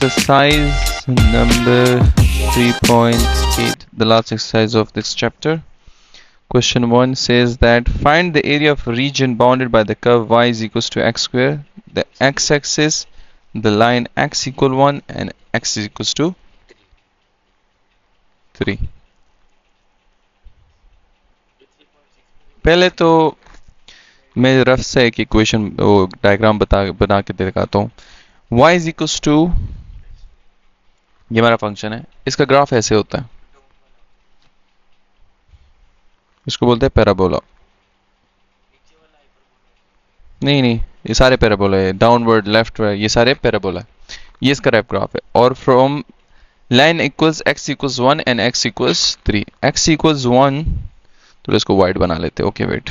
Exercise number 3.8, the last exercise of this chapter. Question 1 says that find the area of a region bounded by the curve y is equals to x square, the x-axis, the line x equal 1 and x is equals to 3. पहले तो मैं rough से एक equation diagram बना के दिखाता हूँ. y is equals to, ये हमारा फंक्शन है, इसका ग्राफ ऐसे होता है, इसको बोलते हैं पैराबोला. नहीं, ये सारे पैराबोला है, डाउनवर्ड, लेफ्ट, ये सारे पैराबोला है. ये इसका रेफ ग्राफ है. और from line equals x equals 1 and x equals 3. x equals 1 तो इसको वाइड बना लेते हैं. ओके वेट,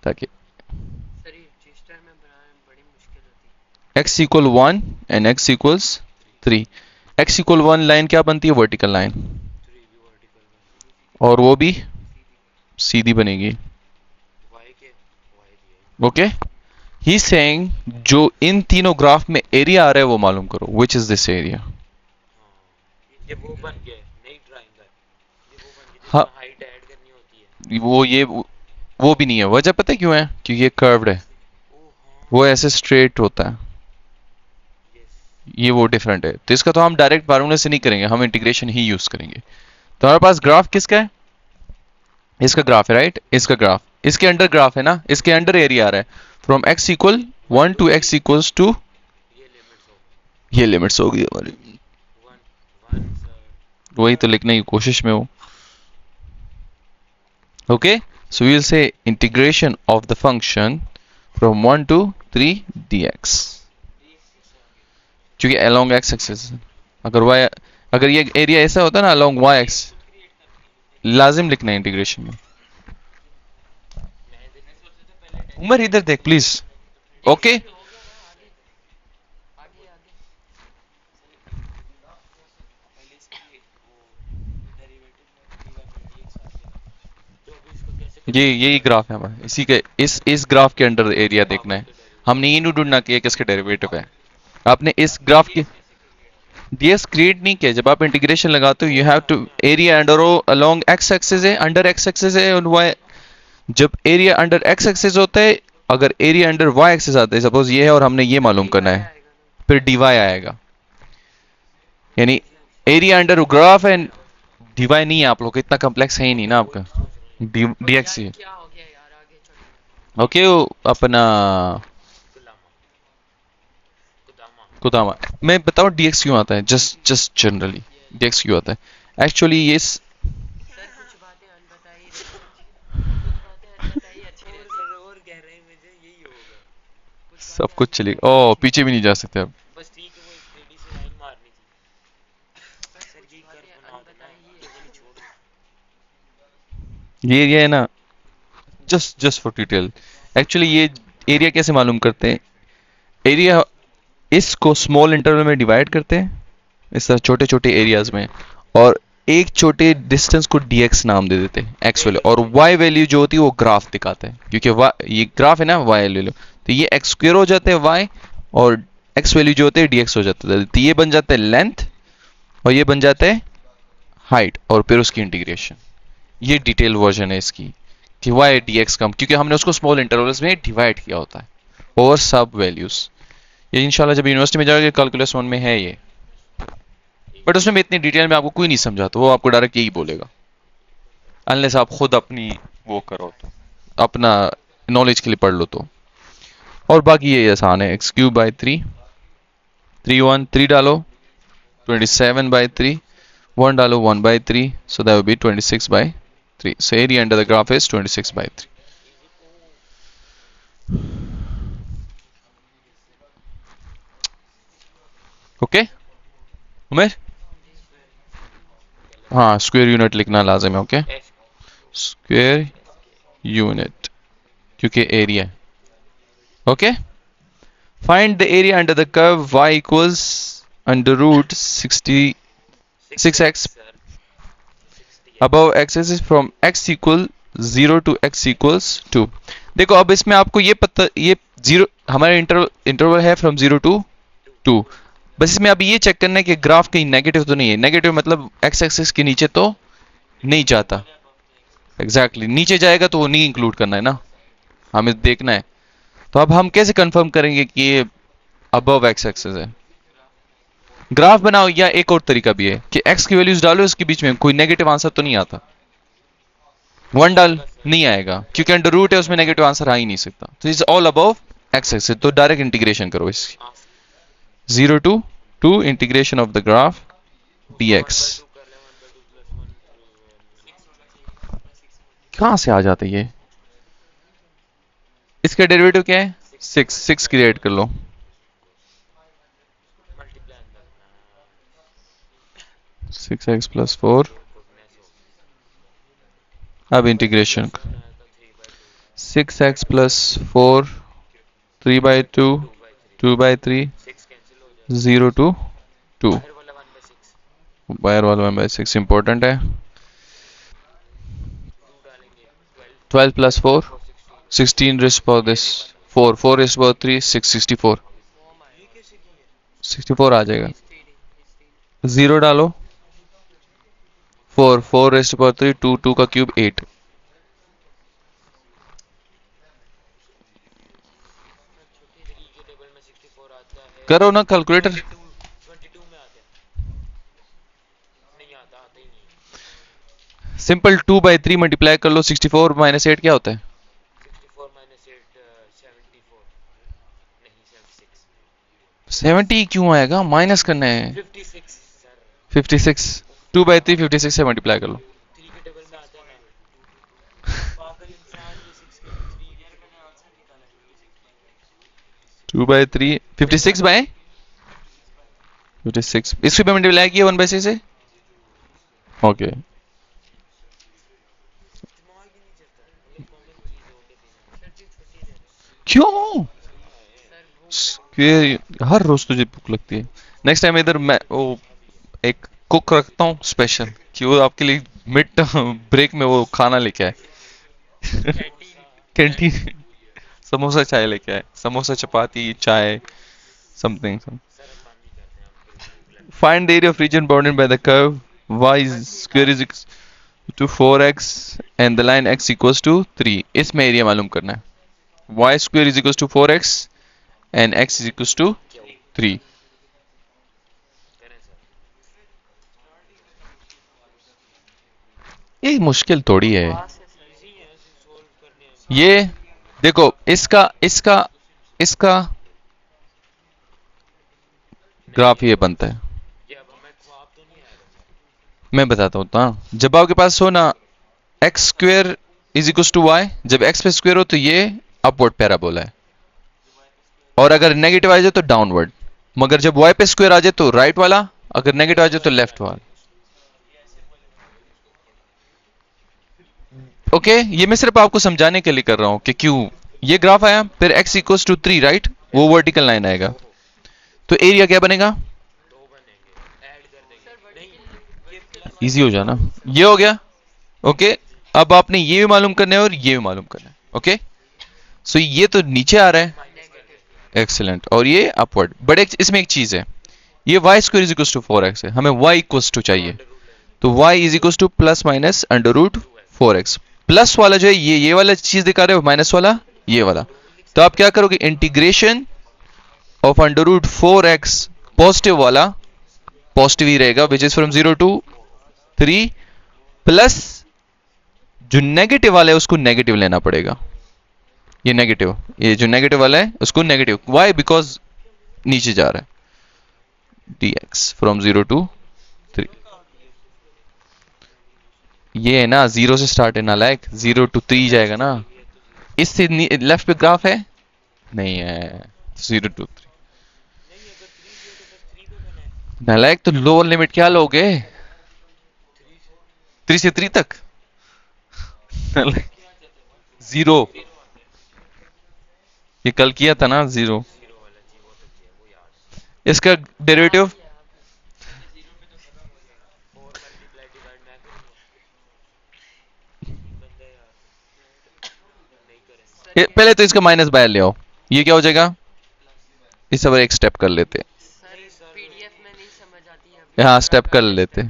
ताकि x equal 1 and x equals 3. x equal 1 line क्या बनती है? वर्टिकल लाइन, और वो भी सीधी बनेगी. ओके, ही सेइंग जो इन तीनों ग्राफ में एरिया आ रहा है वो मालूम करो. Which is this area? ये वो बन गया नई ट्रायंगल. हाँ, हाइट ऐड करनी होती है. वो भी नहीं है. वजह पता है क्यों है? क्योंकि ये कर्व्ड है, वो ऐसे स्ट्रेट होता है, ये वो डिफरेंट है. तो इसका तो हम डायरेक्ट फार्मूले से नहीं करेंगे, हम इंटीग्रेशन ही यूज करेंगे. तो हमारे पास ग्राफ किसका है? इसका ग्राफ है, राइट. इसका ग्राफ, इसके अंडर ग्राफ है ना, इसके अंडर एरिया आ रहा है. From x equal 1 to x equals to, ये लिमिट्स होगी हमारी. वही तो लिखने की कोशिश में हो. Okay, so we will say integration of the function from 1 to 3 dx, क्योंकि along x एक्सिस. अगर ये एरिया ऐसा होता ना along y एक्सिस, लाजिम लिखना है इंटीग्रेशन में. उमर इधर देख प्लीज. ओके, ये यही ग्राफ है हमारा. इसी के इस ग्राफ के अंडर एरिया देखना है. हमने ये नहीं ढूंढना कि किसके डेरिवेटिव है. आपने इस ग्राफ के डीएक्स क्रिएट नहीं किया. जब आप इंटीग्रेशन लगाते हो you have to area under along x axis है, अंडर एक्स एक्सिस है, और वाई. जब एरिया अंडर एक्स एक्सिस होता है, अगर एरिया अंडर वाई एक्सिस आता है, सपोज ये है और हमने ये मालूम करना है, फिर डीवाई आएगा. यानी area under graph and dy नहीं है. आप लोग इतना कॉम्प्लेक्स है ही नहीं ना आपका, डीएक्स ही. ओके, अपना कुदामा. मैं बताऊं डीएक्स क्यों आता है? जस्ट जनरली डीएक्स क्यों आता है? एक्चुअली ये सब कुछ चलेगा. ओ, पीछे भी नहीं जा सकते अब. बस ठीक है, वो एक रेडी से लाइन मारनी थी. सर जी कर बना देना, ये वाली छोड़ दो. ये एरिया है ना, जस्ट फॉर डिटेल. एक्चुअली ये एरिया कैसे मालूम करते हैं? एरिया इसको स्मॉल इंटरवल में डिवाइड करते हैं, इस तरह छोटे छोटे एरियाज में, और एक छोटे डिस्टेंस को dx नाम दे देते हैं, x वैल्यू. और y वैल्यू जो होती है वो ग्राफ दिखाता है, क्योंकि ये ग्राफ है ना, y वैल्यू. तो ये x स्क्वायर हो जाते हैं y, और x वैल्यू जो होते हैं dx हो जाता है. तो ये बन जाता है लेंथ, और ये बन जाता है हाइट, और फिर उसकी इंटीग्रेशन. ये डिटेल वर्जन है इसकी कि y dx कम, क्योंकि हमने उसको स्मॉल इंटरवल्स में डिवाइड किया होता है ओवर सब वैल्यूज. ये इंशाल्लाह जब यूनिवर्सिटी में जाओगे कैलकुलस 1 में है ये, बट उसमें इतनी डिटेल में आपको कोई नहीं समझाता. वो आपको डायरेक्ट यही बोलेगा, अनलेस आप खुद अपनी वो करो तो, अपना नॉलेज के लिए पढ़ लो तो. और बाकी ये आसान है. x क्यूब बाई 3, 3 डालो, 27 बाई 3, 1 डालो, 1 by 3, so that will be 26 by 3. So area under the graph is 26 by 3. Okay Umer, हाँ स्क्वायर यूनिट लिखना लाजिम है. ओके, स्क्वायर यूनिट, क्योंकि area. Okay, find the area under the curve y equals under root 66x above x is from x equal 0 to x equals 2. देखो अब इसमें आपको ये पता, ये जीरो हमारा इंटरवल है फ्रॉम 0 to 2. बस इसमें अभी ये चेक करना है कि ग्राफ कहीं नेगेटिव तो नहीं है। नेगेटिव मतलब एक्स एक्सिस के नीचे तो नहीं जाता। Exactly exactly. नीचे जाएगा तो वो नहीं इंक्लूड करना है ना, हमें देखना है। तो अब हम कैसे कंफर्म करेंगे कि ये अबव एक्स एक्सिस है? ग्राफ बनाओ, या एक और तरीका भी है कि एक्स की वैल्यूज डालो, इसके बीच में कोई नेगेटिव आंसर तो नहीं आता। वन डाल, नहीं आएगा क्योंकि अंडर रूट है, उसमें नेगेटिव आंसर आ ही नहीं सकता। तो is all above x axis, तो डायरेक्ट इंटीग्रेशन करो इसकी। हाँ 0 to 2 integration of the graph dx। 1/2 कर ले 1/2 प्लस 1 कहां से आ जाता है ये? इसका डेरिवेटिव क्या है? 6। 6 क्रिएट कर लो। मल्टीप्लाई अंदर 6x plus 4। गुडनेस हो अब इंटीग्रेशन। प्लस 1 आया था 3/2 6x plus 4 3/2 2/3 2/3 6 कैंसिल हो जाएगा 0 to 2। बाहर वाला 1/6 बाहर वाला 1/6 इंपॉर्टेंट है। 2 डालेंगे 12 12 plus 4 4 16 16 raised to power this 4 4 raised to power 3 6 64। ये कैसे की है 64 आ जाएगा। 0 डालो, 4 4 raised to power 3 2 2 का क्यूब 8। छोटी 3 के टेबल में 64 आता है करो ना कैलकुलेटर। 22 में आता है नहीं आता आता ही नहीं सिंपल 2/3 मल्टीप्लाई कर लो। 64 माइनस 8 क्या होता है? 64 माइनस 8 74 नहीं 76 70 क्यों आएगा? माइनस करना है। 56 सर 56 2/3 56 से मल्टीप्लाई कर लो। 3 के टेबल में आता है ना पागल इंसान ये 6 के 3 यार मैंने आंसर निकाला है 2/3 56 इससे पे मल्टीप्लाई किया 1/6 से। ओके, दिमाग ही नहीं चलता ये कॉमन चीज हो गई सर जी छोटी है क्यों? हर रोज तुझे भूख लगती है। नेक्स्ट टाइम इधर मैं वो एक कुक रखता हूँ स्पेशल, कि वो आपके लिए मिड ब्रेक में वो खाना लेके आए। कैंटीन समोसा चाय लेके आए, समोसा चपाती चाय समथिंग। सर हम बंद ही करते हैं हमको भूख लग Find the area of region bounded by the curve y square is equal to 4x and the line x equals to 3। इसमें एरिया मालूम करना है। y square is equals to 4x and x is equals to क्या हो 3। करें sir ये मुश्किल थोड़ी है। इजी है ऐसे सॉल्व करने हैं ये देखो, इसका इसका इसका ग्राफ ये बनता है। ये अब हमें ख्वाब तो नहीं आएगा सर मैं बताता हूँ ना, जब आपके पास हो ना x square is equal to y, जब एक्स पे स्क्वेयर हो तो ये अपवर्ड पैराबोला है, और अगर नेगेटिव आ जाए तो डाउनवर्ड। मगर जब वाई पे स्क्वेयर आ जाए तो राइट वाला, अगर नेगेटिव आ जाए तो लेफ्ट वाला। ओके, ये मैं सिर्फ आपको समझाने के लिए कर रहा हूं कि क्यों ये ग्राफ आया। फिर x इक्वल्स टू 3 राइट, वो वर्टिकल लाइन आएगा, तो एरिया क्या बनेगा? 2 बनेंगे ऐड कर देंगे नहीं ये प्लस इजी हो जाना, ये हो गया। ओके, अब आपने ये भी मालूम करना है और ये भी मालूम करना है। ओके, सो ये तो नीचे आ रहा है, माइनस कर देंगे एक्सीलेंट, और ये अपवर्ड। बट इसमें एक चीज है, ये y square is equal to 4x है, हमें y इक्वल टू चाहिए, अंडर रूट ले तो y is equal to plus minus under root 4x। Plus वाला जो है ये वाला चीज दिखा रहे हो, माइनस वाला ये वाला, तो आप क्या करोगे? Integration of under root 4x positive वाला पॉजिटिव ही रहेगा, which is from 0 to 3, plus जो नेगेटिव वाला है उसको नेगेटिव लेना पड़ेगा। ये नेगेटिव, ये जो नेगेटिव वाला है उसको नेगेटिव, वाई बिकॉज नीचे जा रहा है, dx फ्रॉम 0 टू 3। ये है ना, 0 से स्टार्ट है ना, लाइक 0 टू 3 जाएगा ना। इससे लेफ्ट पे ग्राफ है नहीं है, 0 टू 3 नहीं अगर 3 दिया तो बस 3 तो बना है नालायक। तो लोअर लिमिट क्या लोगे? 3 से 3 तक। जीरो, ये कल किया था ना 0। 0 वाला जी वो तो किया वो याद है इसका डेरिवेटिव 4 मल्टीप्लाई डिवाइड मैं करूंगा बंदे यार नहीं करे पहले तो इसका माइनस बाहर ले आओ, ये क्या हो जाएगा? इस पर एक स्टेप कर लेते हैं। सर यहाँ स्टेप कर लेते।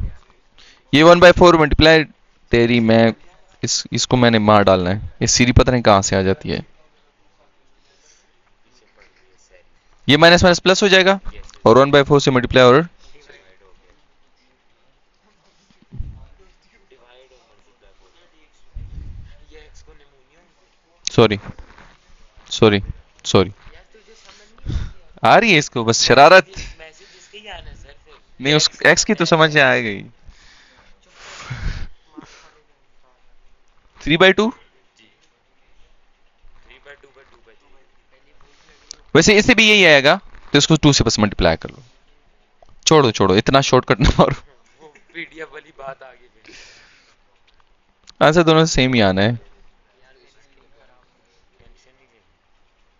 ये 1/4 मल्टीप्लाई, तेरी मैं इसको मैंने मार डालना है, ये सीरी पता नहीं कहाँ से आ जाती है। पीछे पड़ रही है सैरी। ये माइनस माइनस प्लस हो जाएगा, यस यस, और 1/4 से मल्टीप्लाई और डिवाइड हो गया। डिवाइड और मल्टीप्लाई बोल, ये एक्स को निमोनिया हो गया। सॉरी सॉरी सॉरी, यार तुझे समझ नहीं आ रही यार। आ रही है इसको बस शरारत। मैसेज इसके ही आना है सर, फिर नहीं, ये उस एक्स का एक्स की तो x समझ का में आ x। गई। 3/2। जी 3/2/2/3। वैसे इसे भी यही आएगा, तो इसको 2 से बस मल्टीप्लाई कर लो। छोड़ो छोड़ो, इतना शॉर्टकट ना मारो। वो पीडीएफ वाली बात आ गई फिर। आंसर दोनों सेम ही आना है। टेंशन नहीं लेनी,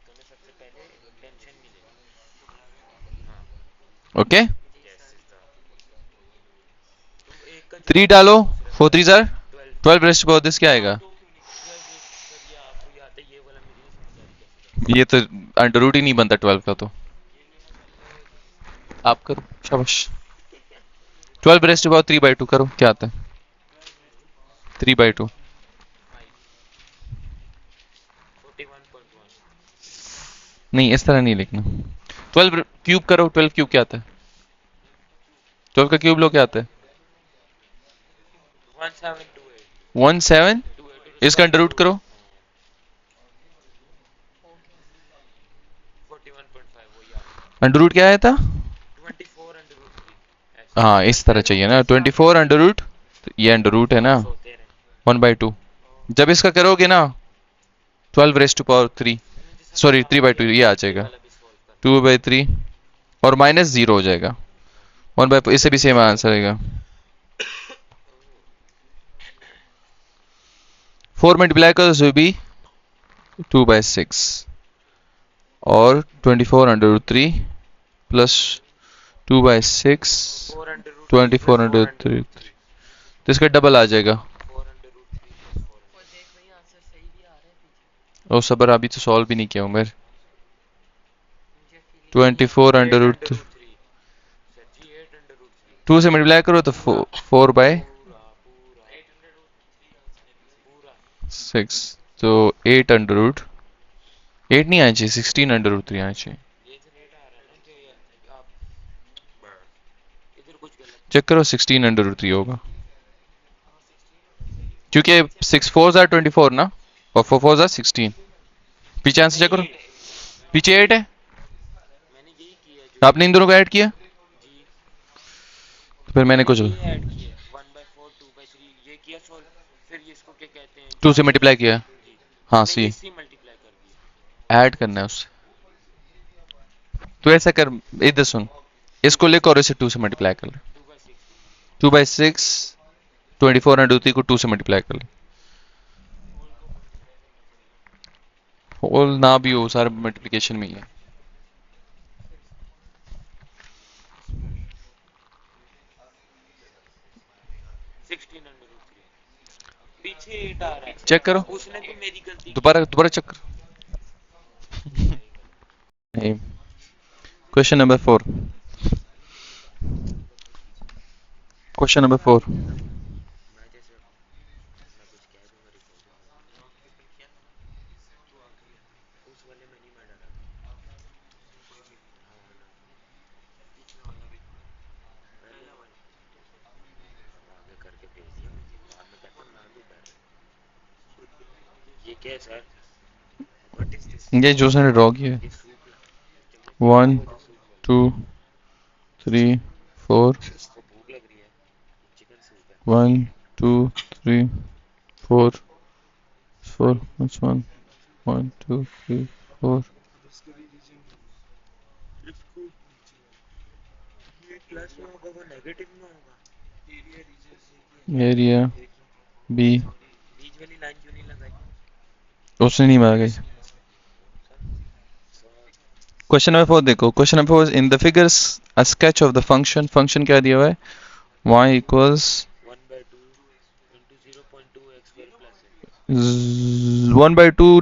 तूने सबसे पहले टेंशन नहीं लेनी। हाँ ओके, यस इज द, तुम एक का 3 जवाब दे डालो। दो दूसरा 4 3 जार 12। 12 रेस्ट पावर दिस क्या आएगा? 12 सर ये आपको ही आता है, ये वाला मुझे नहीं समझ आ रही कैसे करते ये तो अंडर रूट ही नहीं बनता 12 का, तो आप करो, शाबाश। 12 रेस्ट पावर 3/2 करो, क्या आता है? 3/2। 5 41.1। नहीं, इस तरह नहीं लिखना। 12 क्यूब करो, 12 क्यूब क्या आता है? 12 का क्यूब लो, क्या आता है? 1728 17। 28 इसका अंडर रूट करो। 41.5 वही आ गया। अंडर रूट क्या आया था? 24/3 ऐसे हाँ, इस तरह चाहिए ना, 24 अंडर रूट। ये अंडर रूट है ना, सोते रहे। 1/2। जब इसका करोगे ना 12 रेस्ट टू पावर 3, फिर मुझे समझ सॉरी आ गई 3/2, ये आ ये जाएगा वाला भी सॉल्व कर। 2/3, और माइनस 0 हो जाएगा। 1/4 इससे भी सेम आंसर आएगा। 4 मल्टीप्लाई करो तो भी 2/6, और 24/3 प्लस 2/6, 4/3 प्लस 24/3, 4/3। तो इसका डबल आ जाएगा। 4/3 प्लस 4/3। और सबर, अभी तो सॉल्व भी नहीं किया हूँ मैं। ये 24/3, 8/3 सर जी, 8/3। 2 से मल्टीप्लाई करो तो 4/6, पूरा पूरा 8/3 पूरा। तो 8/8 नहीं आना चाहिए, 16/3 आना चाहिए। ये जो रेट आ रहा है ना कि आप इधर कुछ गलत चेक करो, 16/3 होगा, क्योंकि 6 4 आर 24 ना, और 4 4 आर 16। पीछे आंसर चेक नहीं, करो, 8 है। पीछे 8 है। मैंने यही किया जो आपने इन दोनों को ऐड किया, जी, तो फिर मैंने मैंने कुछ ये ऐड किया 1/4 2/3 ये किया सॉल्व। फिर ये इसको क्या कहते हैं 2 से 4 मल्टीप्लाई किया। जी, हाँ, नहीं सी इसी मल्टीप्लाई कर दिया। ऐड करना है उससे। तो ऐसा कर, इधर सुन, इसको लेकर और इसे 2 से मल्टीप्लाई कर ले। 2/6 2/6, 24/3 को 2 से मल्टीप्लाई कर ले। होल ना भी हो, सारा मल्टीप्लिकेशन में ही है। 16/3 पीछे 8 आ रहा है। चेक करो, उसने भी मेरी गलती की दोबारा है। दोबारा चेक करो। नहीं, क्वेश्चन नंबर 4, क्वेश्चन नंबर 4। मैं जैसे मैं कुछ कह दूंगा रिकॉर्ड उस वाले में नहीं मैं डरा था। हाँ वाला पहले वाला आगे करके भेज दिया मुझे, बाद में कहता मैं भी डर ये क्या है सर, व्हाट इज दिस। ये जो उसने ड्रॉ किया है, ये सूप ला, चलो 1 वो जो सूप वाला 2 3 4, इसको भूख लग रही है, चिकन सूप है। 1 2 3 4 4 that's 1 1 2 3 4। इसको ये प्लस में होगा वो नेगेटिव में होगा। एरिया बी, बीच वाली लाइन क्यों नहीं लगाई उसने नहीं मांगा। सर। क्वेश्चन नंबर 4 देखो, question number 4, in the figures a sketch of the function, function क्या दिया हुआ है, y equals 1/2 into 0.2 x square plus x 1/2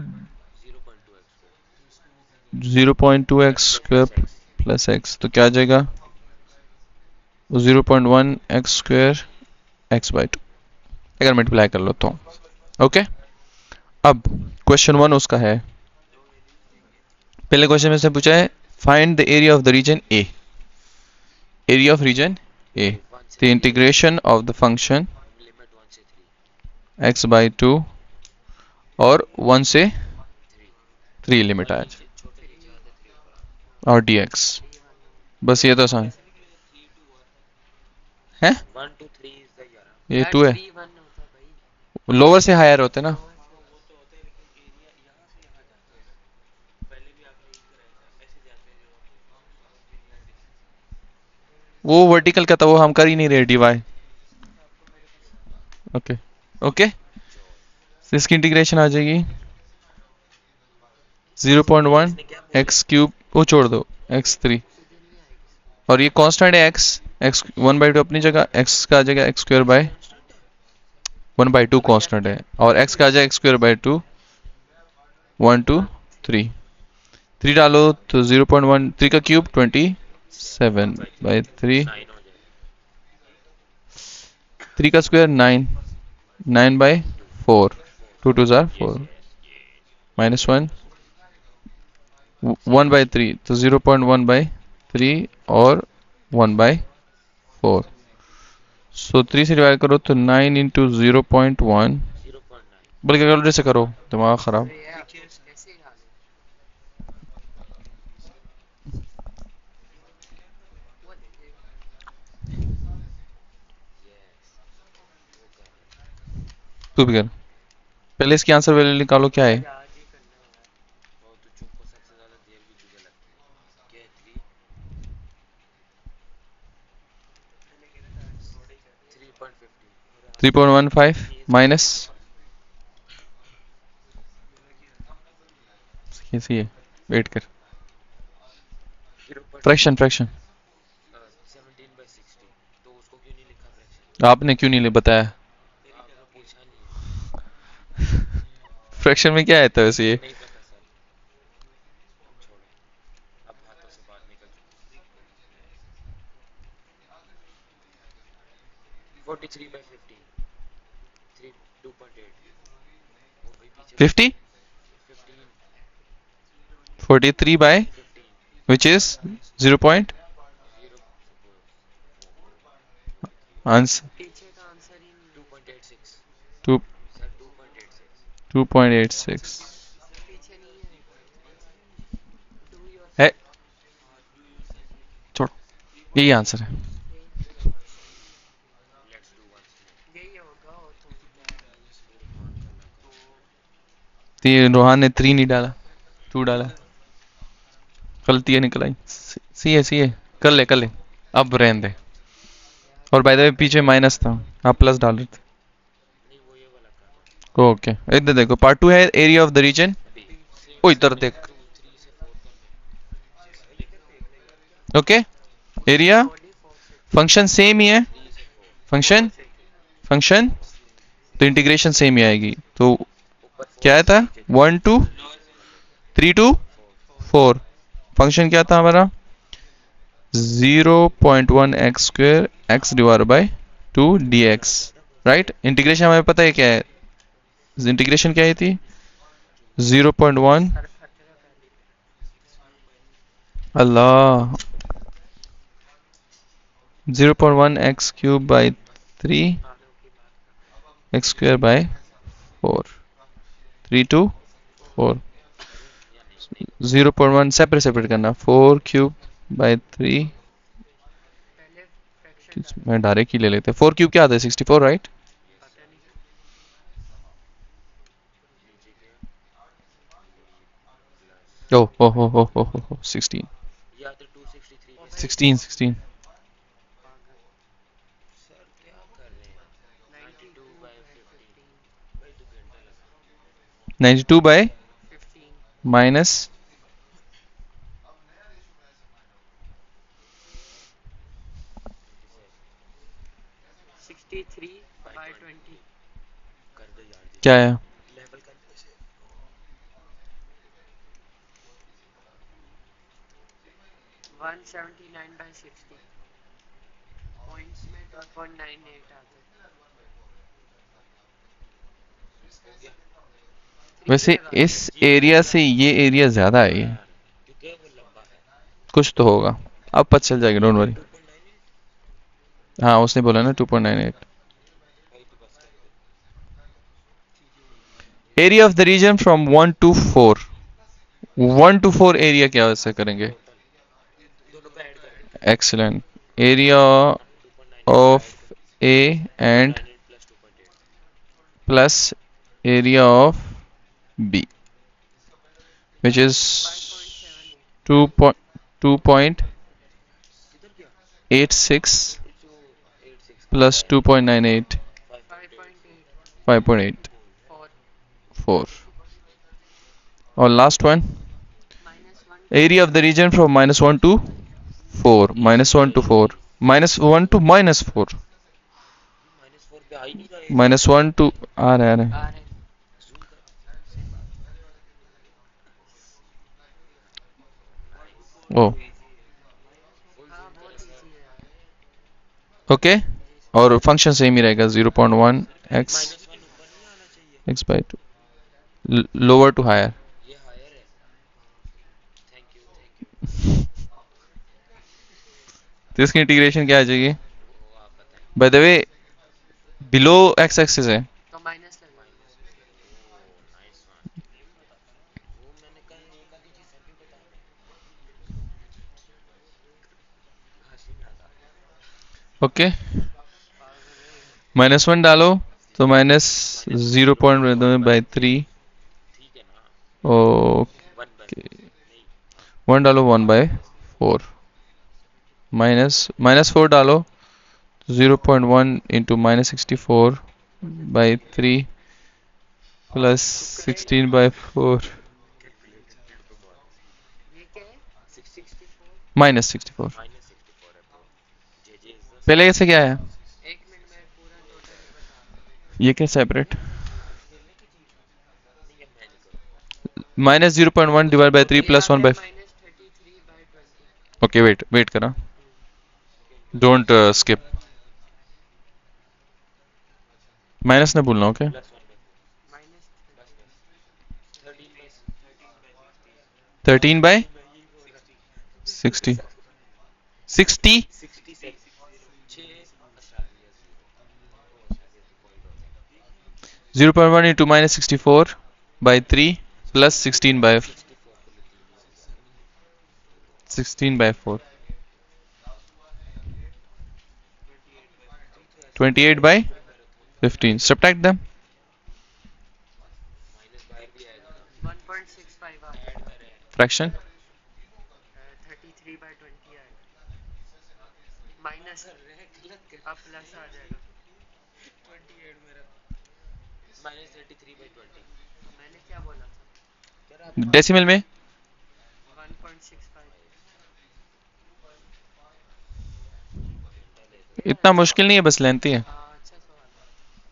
0.2 x square 0.2x x square square plus x। Plus x, तो क्या आ जाएगा? 0.1 x square x by to, अगर multiply कर लो तो। ओके, अब क्वेश्चन वन उसका है, पहले क्वेश्चन में से पूछा है find the area of the region A, area of region A, one से the three integration of the function limit one से थ्री एक्स बाई टू और 1 से थ्री 3 लिमिट और आया नीचे छोटे नीचे आते थ्री और dx, बस ये तो आसान है। One two three is the यार ये 2 है, थ्री वन होता भाई। लोअर से हायर होते ना। वो वर्टिकल का था, वो हम कर ही नहीं रहे dy। ओके ओके, तो इसकी इंटीग्रेशन आ जाएगी 0.1 एक्स क्यूब, वो छोड़ दो x3, और ये कांस्टेंट है x, x 1/2 अपनी जगह, x का आ जाएगा एक्स स्क्वायर बाय 1/2 कांस्टेंट है, और x का आ जाएगा एक्स स्क्वायर बाय 2, 1 2 3, 3 डालो तो 0.1, 3 का क्यूब 27/3, नाइन हो जाएगा 3 का स्क्वायर 9, 9/4, 2 2 जार 4, -1, 1/3, तो 0.1/3 और 1/4, सो 3 से डिवाइड करो तो 9 इंटू 0.1, 0.9 बल्कि कैलकुलेटर से करो, दिमाग खराब। अरे यार कैसे हाल है? वो देखिए यस वो कर रहे हैं तू भी कर, पहले इसकी आंसर वैल्यू निकालो क्या है। आज ही करना है यार। और तो चुप को सबसे ज्यादा देर भी तुझे लगती है क्या थ्री 3.15 3.15 माइनस, कैसी है, वेट कर, 0.15 फ्रैक्शन फ्रैक्शन, 17/60 तो उसको क्यों नहीं लिखा फ्रैक्शन आपने क्यों नहीं ले बताया। आपने पूछा नहीं है फ्रैक्शन में क्या आता है वैसे ये। नहीं पता सर छोड़ो अब हाथों से बात निकल चुकी 43/15 3 2.8 वो भाई पीछे 50, 15 43 by 15 which is 0 point 0 answer पीछे का आंसर ही नहीं है। 2.86 2, सर 2.86 2.86 पीछे नहीं है। डू योर है, छोड़, यही आंसर है। लेट्स डू वंस यही होगा और तो क्या है? इरफान का लगा तो ये रोहान ने 3 नहीं डाला, 2 डाला, गलती निकल आई। सी है, कर ले, अब रहने दे। यार और बाय द वे क्या पीछे माइनस था, आप प्लस डाल रहे थे। नहीं वो ये वाला कर ओके, इधर देखो, पार्ट 2 है area of the region, B O इधर देख। 3 से 4 कर ओके, एरिया, बॉडी 4 से फंक्शन सेम ही है, 3 से 4 फंक्शन 4 से फंक्शन, तो इंटीग्रेशन सेम ही आएगी, तो ऊपर 4 क्या था, नीचे 3 1 2 3 2 4 4, फंक्शन क्या था हमारा, 0.1 x square x divide by 2 dx, right. Integration हमें पता है क्या है, इंटीग्रेशन क्या है थी, 0.1, सर फट रहा पहले अल्लाह, 0.1 एक्स क्यूब बाय 3 आलू की बात एक्स स्क्वायर बाय 4, 3 2 4, करूं या नहीं 0.1 सेपरेट सेपरेट करना, 4 क्यूब बाय 3, पहले फ्रैक्शन डालो मैं डायरेक्ट ही ले लेते हैं, 4 क्यूब क्या आता है 64, राइट। पता नहीं नीचे के प्लस ओ हो हो हो हो हो 16, या तो 263 ओ पे भाई 16 16, पागल सर क्या कर रहे हैं 92 92 बाय बाय 15 15 भाई 2 घंटा लगा 92 बाय 15 माइनस, 63 बाय बाय 20 20 कर दे यार क्या जल्दी है, लेवल कर दे इसे 179 बाय 60 1.98 आते हैं। हो गया वैसे लगा इस एरिया से ये एरिया ज्यादा है ये, यार, क्योंकि वो लंबा है। कुछ तो होगा, अब पता चल जाएगा, डोंट वरी। 2.98 हाँ उसने बोला ना 2.98। भाई तो बस कर दे। Area of the region from 1 to 4, 1 to 4 area क्या वैसे करेंगे? टोटल दोनों पे ऐड करके एक्सीलेंट। एरिया 2.98 को ऑफ ऐड कर A and 2.98 plus 2.8 plus area of B which is 5.78 2.86 किधर गया जो 86 का plus है 2.98 5.8 5.8 4 5.84. और last one, -1 area of the region from -1 to 4, -1 to 4, -1 to -4, -4 पे आ ही नहीं रहा है इसमें -1 to आ रहा है। आ रहे हैं। जूम कर सेम बात नाइस ओ फुल हाँ जूम बहुत करो सर इजी है यार। ओके। जी सर। और फंक्शन सेम ही रहेगा 0.1 x -1 ऊपर नहीं आना चाहिए x by 2 lower to higher. ये हायर है थैंक यू तो इसकी इंटीग्रेशन क्या आ जाएगी? वो आप बताएं by the way below x axis है, तो माइनस लगा माइनस ओ नाइस वन वो मैंने कल एक आधी चीज सर भी बता रहे हंसी में आता ओके। पागल है ये। -1 डालो तो -0.3। ठीक है ना ओके, 1 बन नहीं 1 डालो 1/4, -4 डालो 0.1 into -64/3 plus कैलकुलेटर 16/4 कैलकुलेटर टेढ़ पे मारो ये क्या है? 664 -64। -64 है ब्रो जे इज द पहले कैसे क्या है? एक मिनट में पूरा टोटल ही बता रहा हूँ। ये क्या सेपरेट? खेलने की चीज नहीं है मैं नहीं करूंगा -0.1 डिवाइड बाय 3 ये प्लस आता 1 है बाय। -33/20। ओके वेट वेट करा, डोंट स्किप, माइनस नहीं भूलना। ओके प्लस 1/4 माइनस बस बस 13 बाय 60 60 60 60 से 6 अशारिया 0 पॉइंट होता है 0.1 into -64/3 plus 64 को लिख लीजिए 16/4 तो ऐसे 28 by 15, subtract them। माइनस बाहर भी आएगा ना 1.65 आता ऐड है। करें फ्रैक्शन 33/20 आएगा। माइनस गलत कर अब प्लस आ जाएगा। 28 मेरा -33/20 मैंने क्या बोला था? क्या रहा था डेसिमल में 1.65। घंटा दे दो यार इतना अच्छा मुश्किल नहीं है, बस लेंथी है, हाँ अच्छा सवाल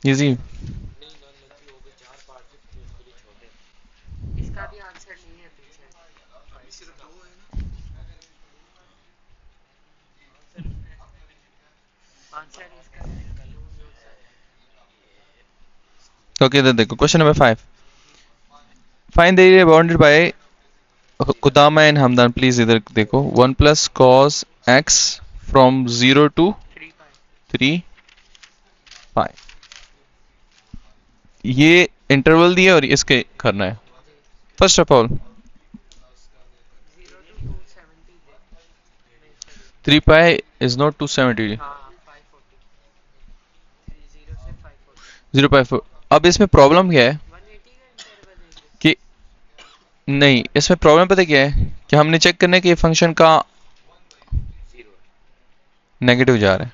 है। इजी। नहीं ना लेंथी हो गई 4 पार्ट में उसके लिए छोटे इसका भी आंसर नहीं है पीछे। अभी सिर्फ 2 है ना आंसर इसका है कल 2 नोट्स है। ओके इधर देखो, question number 5, find the area bounded by कुदामा एंड हमदान। प्लीज इधर देखो, 1 plus cos x from 0 to 3 pi 3 pi, ये इंटरवल दिया और इसके करना है। जी। फर्स्ट ऑफ ऑल 0 to 270 दे मेक करिए। 3 pi is not 270, हाँ 540 0 से 540 0.4। अब इसमें प्रॉब्लम क्या है 180 का इंटरवल देंगे। कि नहीं, इसमें प्रॉब्लम पता क्या है कि हमने चेक करना है कि फंक्शन का 0 है नेगेटिव जा रहा है।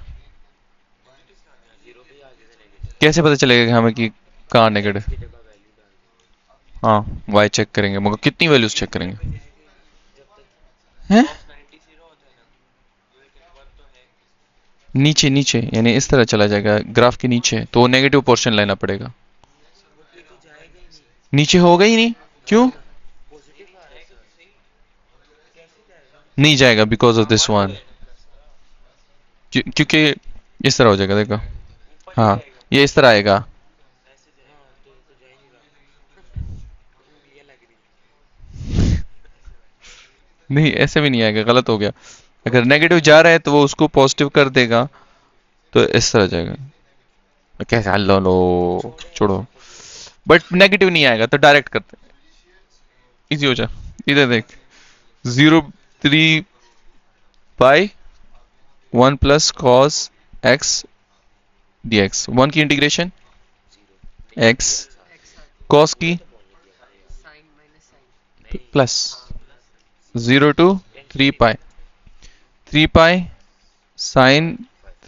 0 पे आगे से नेगेटिव कैसे पता चलेगा कि हमें कि कहाँ नेगेटिव? x की जगह वैल्यू डाल दो हाँ y चेक करेंगे, मगर कितनी वैल्यूज चेक करेंगे? जब तक हैं? cos 90 0 होता है ना तो एक 1 तो है नीचे नीचे यानी इस तरह चला जाएगा ग्राफ के नीचे, तो नेगेटिव पोर्शन लेना पड़ेगा। वो पे तो जाएगा ही नहीं नीचे होगा ही नहीं, क्यों पॉजिटिव आ रहा है सर कैसे जाएगा नहीं जाएगा? बिकॉज ऑफ हाँ दिस 1 तो वन, है ना क्योंकि इस तरह हो जाएगा, देखो। हाँ, ये इस तरह आएगा। हाँ तो जा ही नहीं रहा। उंगलियां लग रही नहीं, ऐसे भी नहीं आएगा, गलत हो गया। अगर नेगेटिव जा रहा है तो वो उसको पॉजिटिव कर देगा, तो इस तरह जाएगा। कैसे हल लो लो, छोड़ो। बट नेगेटिव नहीं आएगा तो डायरेक्ट करते, इजी हो जा। इधर देख, 0 3 पाई 1 + cos x dx, 1 की इंटीग्रेशन जीरो नहीं x, जीरो साथ एक्स आती cos की तो बोलने दिया था यार साइन माइनस साइन नहीं प्लस हाँ plus 0 to 3 pi, 3 pi sine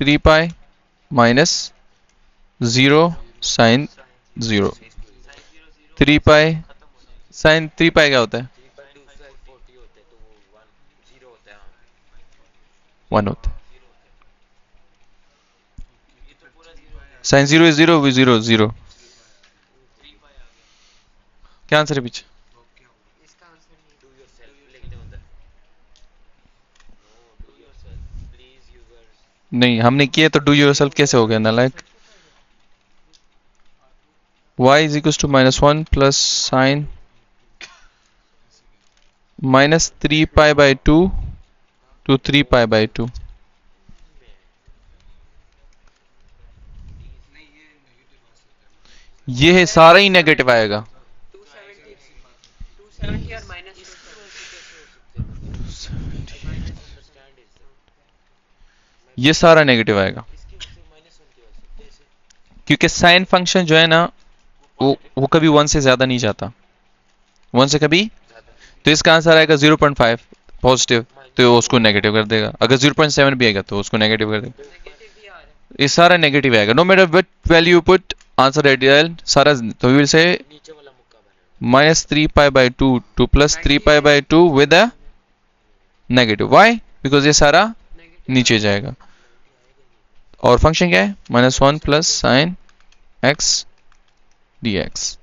3 pi minus 0 sine 0, 3 pi sine 3 pi क्या होता है? 3/2 40 होते तो वो 1 0 होता है हाँ 1 होता है। Sine 0 is 0 0। क्या आंसर है पीछे? इसका आंसर नहीं डू योरसेल्फ लिख दे उधर no do yourself please users नहीं, हमने किया तो डू योरसेल्फ कैसे हो गया नालायक? y is equal to -1 plus sine -3 पाई/2 to 3 पाई/2। ये है सारा ही नेगेटिव आएगा। 270 270 और माइनस इसकी 270 वजह से कैसे हो सकते मतलब आई कांट अंडरस्टैंड इट मैं ये सारा नेगेटिव आएगा, इसकी वजह से -1 की वजह से कैसे क्योंकि साइन फंक्शन जो है ना, वो कभी 1 से ज्यादा नहीं जाता, 1 से कभी। ज्यादा तो इसका आंसर आएगा 0.5 पॉजिटिव, तो -2 उसको नेगेटिव कर देगा। अगर 0.7 भी आएगा तो उसको नेगेटिव कर देगा। नेगेटिव भी आ रहा है ये सारा नेगेटिव आएगा, no matter what value you put, answer ideal सारा। तो वी विल से नीचे वाला मुक्का बनेगा -3 पाई/2 to +3 पाई/2 with a negative. Why? Because ये सारा नेगेटिव नीचे जाएगा। और फंक्शन क्या है? -1 प्लस साइन x dx।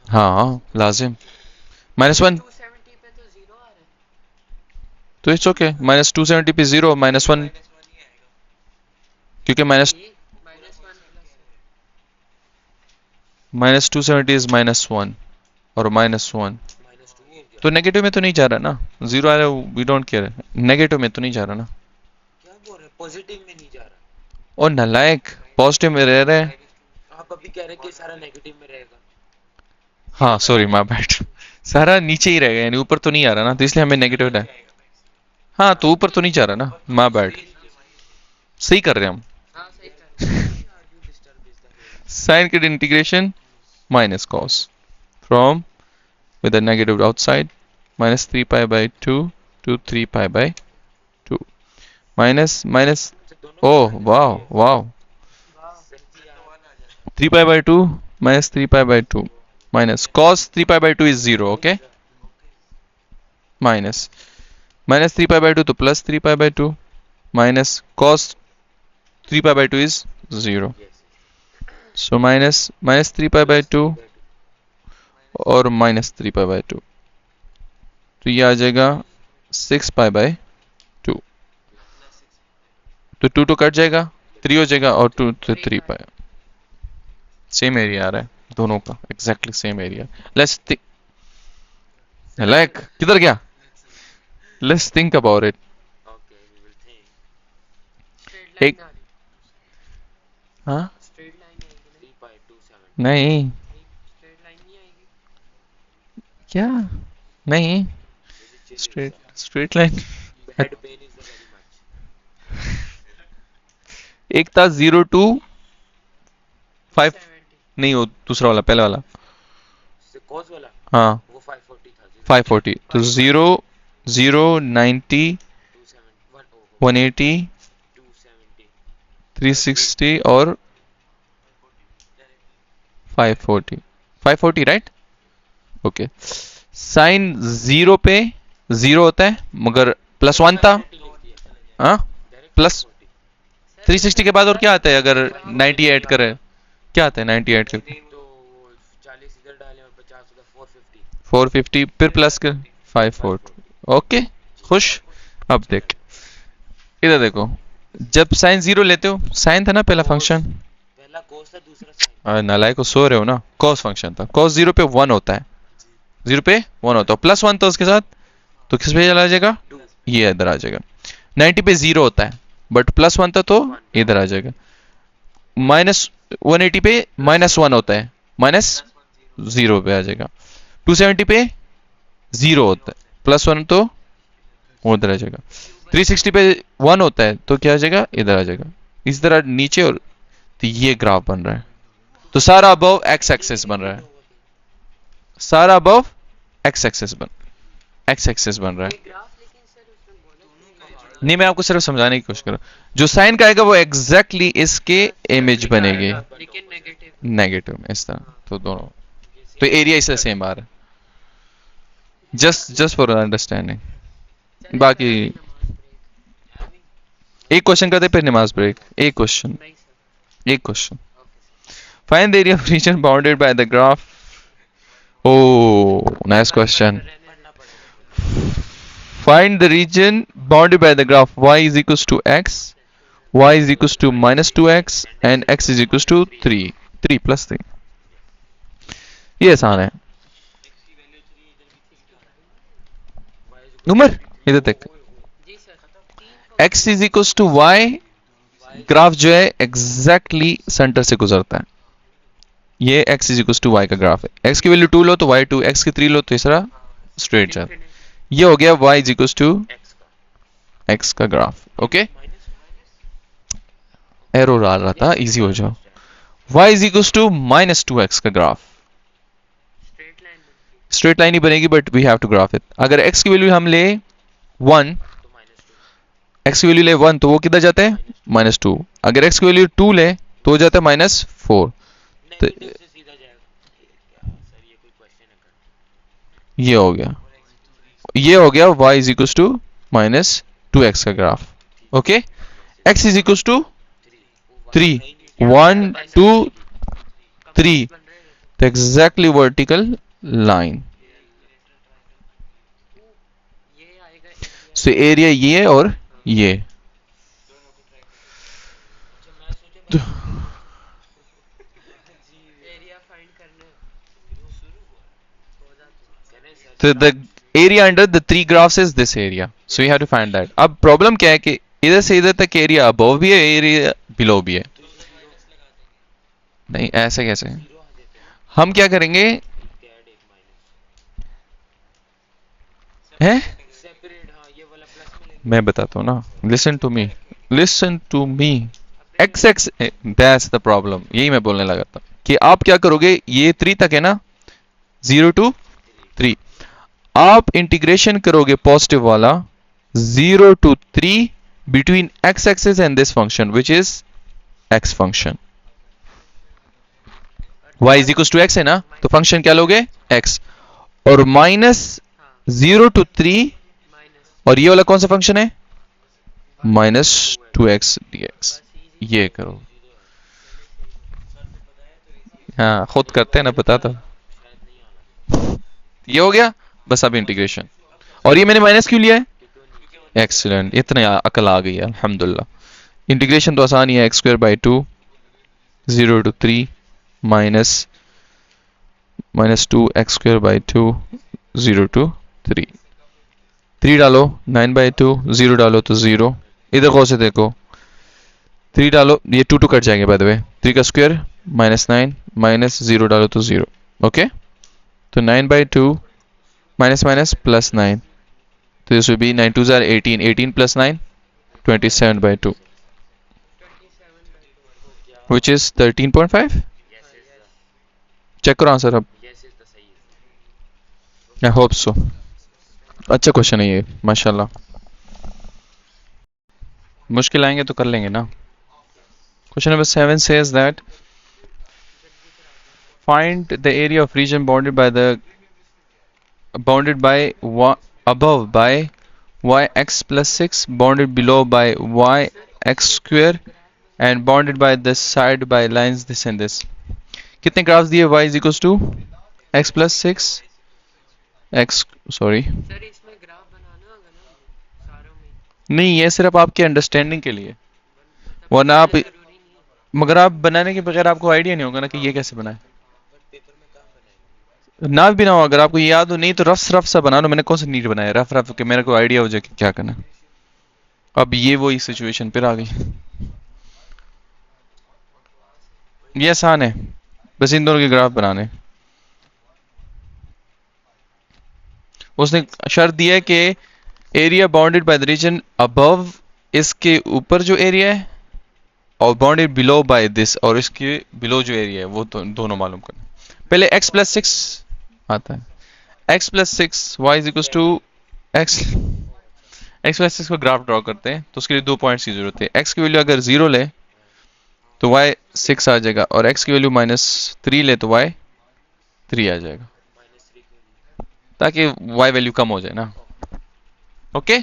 हाँ लाजिम, -1 270 पे तो जीरो आ रहा है तो इट्स ओके, -270 पे 0 -1, क्योंकि -1 प्लस -270 इज -1 और -1, -2 हो गया तो नेगेटिव में तो नहीं जा रहा ना, 0 आ रहा है, वी डोंट केयर। नेगेटिव में तो नहीं जा रहा ना। क्या बोल रहे पॉजिटिव में नहीं जा रहा और नालायक, पॉजिटिव में रह रहे हैं। आप अभी कह रहे हैं कि सारा नेगेटिव में रहेगा हाँ सॉरी माय बैड, सारा नीचे ही रहेगा, यानी ऊपर तो नहीं आ रहा ना, तो इसलिए हमें नेगेटिव है। हाँ तो ऊपर तो नहीं जा रहा ना, माय बैड। सही कर रहे हैं हम। हाँ सही कर रहे are you disturb is the sine के integration minus cos from with a negative outside, -3 पाई/2 to 3 पाई/2 minus दोनों oh wow wow, वाह 3 पाई/2 -3 पाई/2 minus cos 3 पाई/2 is 0, okay, minus -3 पाई/2 तो +3 पाई/2 minus cos 3 पाई/2 is 0, so -3 पाई/2 और -3 पाई/2, तो ये आ जाएगा 6 पाई/2, तो 2 कट जाएगा, 3 हो जाएगा, और 2 तो 3 पाई। सेम एरिया आ रहा है दोनों का, exactly same area. Let's like किधर गया? Let's think about it. Okay we will think straight line एक आ रही हाँ स्ट्रेट लाइन आएगी 3/270 नहीं, स्ट्रेट लाइन नहीं आएगी क्या नहीं, straight straight line. Head pen is very much एक था 0 to 5, 70 नहीं वो दूसरा वाला, पहला वाला। से कॉज वाला हाँ वो 540 था 540, तो 0 0 90 271 180 270 360 और 540, 540 राइट, ओके। साइन 0 पे 0 होता है, मगर +1 था। लिख दिया हाँ डायरेक्ट प्लस 540 360 के बाद और क्या आता है अगर 90 ऐड करें? क्या आता है 90 ऐड करके? तो वो 40 इधर डाले और 50 उधर 450 450 फिर प्लस कर 540, ओके खुश। अब देख, इधर देखो, जब साइन 0 लेते हो, साइन था ना पहला Cos, फंक्शन, पहला कोस था दूसरा साइन। नालायक को सो रहे हो ना, कॉस फंक्शन था, कॉस 0 पे 1 होता है, 0 पे 1 होता है, प्लस 1 था उसके साथ, तो किस पे चला जाएगा, टू ये इधर आ जाएगा। 90 पे 0 होता है बट प्लस 1 था तो वन इधर आ जाएगा। माइनस 180 पे माइनस 1 होता है, माइनस 0 पे आ जाएगा। 270 पे 0 होता है, प्लस 1 तो उधर आ जाएगा। 360 पे 1 होता है तो क्या आ जाएगा, इधर आ जाएगा। इस तरह नीचे, और तो ये ग्राफ बन रहा है, तो सारा अबव एक्स एक्सिस बन रहा है, सारा अबव एक्स एक्सिस बन रहा है। ये ग्राफ लेकिन सर उसमें बोला नहीं, मैं आपको सिर्फ समझाने की कोशिश कर रहा हूँ, जो साइन का आएगा वो एग्जैक्टली इसके इमेज बनेगी लेकिन नेगेटिव। नेगेटिव में, इस तरह, तो दोनों, तो एरिया इससे सेम आ रहा है, जस्ट फॉर अंडरस्टैंडिंग। बाकी एक क्वेश्चन करते फिर नमाज ब्रेक, एक क्वेश्चन, नहीं सर। एक question. Find the area of reason bounded by the graph. Oh, nice question. पढ़ना पड़ेगा। Find the region bounded by the graph y is equals to x, y is equals to minus 2x, and x is equals to 3. 3 plus 3. ये आसान है। उमर, इधर तक। जी sir. 3 x is equals to y, graph जो है exactly centre से गुजरता है। ये x is equals to y का ग्राफ है। x की वैल्यू 2 लो तो y 2, x की 3 लो तो तीसरा स्ट्रेट जाता है। ये हो गया y is equals to x का x का ग्राफ। ओके, माइनस एरो डाल रहा था, इजी हो जाओ। y is equals to minus 2x का ग्राफ। स्ट्रेट लाइन बनती है। स्ट्रेट लाइन ही बनेगी but we have to graph it. अगर x की वैल्यू हम ले 1, तो माइनस टू x की वैल्यू ले 1 तो वो किधर जाता है, -2। अगर x की वैल्यू 2 ले तो हो जाता है -4। तो नेगेटिव से सीधा जाएगा। क्या सर ये कोई क्वेश्चन है कर। ये हो गया, ये हो गया y is equals to -2x का graph. Okay, x is equals to 3, 1 2 3, बन रहे हैं तो एग्जैक्टली वर्टिकल लाइन। ये आएगा एरिया। सो एरिया ये और ये, एरिया फाइंड करने करें सर। तो the area under the 3 graphs is this area, so you have to find that. अब प्रॉब्लम क्या है कि इधर से इधर तक एरिया अबव भी है, एरिया बिलो भी है। नहीं, ऐसे कैसे, जीरो आ देते हैं। हम क्या करेंगे, ऐड एक माइनस हैं, सेपरेट। हाँ ये वाला प्लस में लेंगे। मैं बताता हूँ ना, listen to me, listen to me. X x, that's the problem, यही मैं बोलने लगा था कि आप क्या करोगे, ये 3 तक है ना, 0 to 3, आप इंटीग्रेशन करोगे पॉजिटिव वाला 0 to 3 between x axis and this function which is x function. y is equal to x है ना, तो फंक्शन क्या लोगे, x, और माइनस हाँ 0 to 3, माइनस और ये वाला कौन सा फंक्शन है, -2x dx। बस इजी। ये करो, हाँ खुद करते हैं ना, पता था। शायद नहीं आना ये हो गया, बस अब इंटीग्रेशन। और ये मैंने माइनस क्यों लिया है, क्योंकि वो नीचे एक्सीलेंट, इतने अकल आ गई है अल्हम्दुलिल्लाह। इंटीग्रेशन तो आसान ही है, x² 2 0 to 3 minus -2x² 2 0 to 3, 3 डालो 9/2, 0 डालो तो 0, इधर गौर से देखो, 3 डालो, ये 2 कट जाएंगे बाय द वे, 3 का स्क्वायर -9, माइनस 0 डालो तो 0। ओके, तो 9/2 माइनस माइनस प्लस 9, तो this will be 9 2s are 18, 18 plus 9 27/2, 27/2 which is 13.5। yes is the check करो आंसर अब, yes is the सही है। I hope so. अच्छा क्वेश्चन है ये, माशाल्लाह। मुश्किल आएंगे तो कर लेंगे ना। Question number 7 says that find the area of region bounded by above by yx plus 6, bounded below by yx² and bounded by this side by lines this and this। कितने ग्राफ्स दिए, y is equals to x plus 6 x, sorry, sir इसमें graph बनाना होगा ना सारों में। नहीं, ये सिर्फ आपके अंडरस्टैंडिंग के लिए, मतलब वरना आप, बनाना जरूरी नहीं है। मगर आप बनाने के बगैर आपको आइडिया नहीं होगा ना कि ये कैसे बनाए। बट पेपर में कहाँ बनाएंगे? ना भी ना हो, अगर आपको याद हो, नहीं तो रफ रफ सा बना लो। मैंने कौन सा नीट बनाया रफ रफ के, मेरे को आइडिया हो जाए कि क्या करना है। अब ये वही सिचुएशन फिर आ गई। ये आसान है, बस इन दोनों के ग्राफ बनाने। उसने शर्त दिया है कि area bounded by the region above, इसके ऊपर जो एरिया है, और बाउंडेड बिलो बाय दिस, और इसके बिलो जो एरिया है वो तो दोनों मालूम करना। पहले x प्लस सिक्स आता है। x plus six y is equal to x. X plus six को ग्राफ ड्रॉ करते हैं तो उसके लिए 2 पॉइंट्स की जरूरत है। x की वैल्यू अगर 0 ले तो y 6 आ जाएगा, और x की वैल्यू -3 ले तो y 3 आ जाएगा, -3 क्यों? ताकि y वैल्यू कम हो जाए ना। ओके,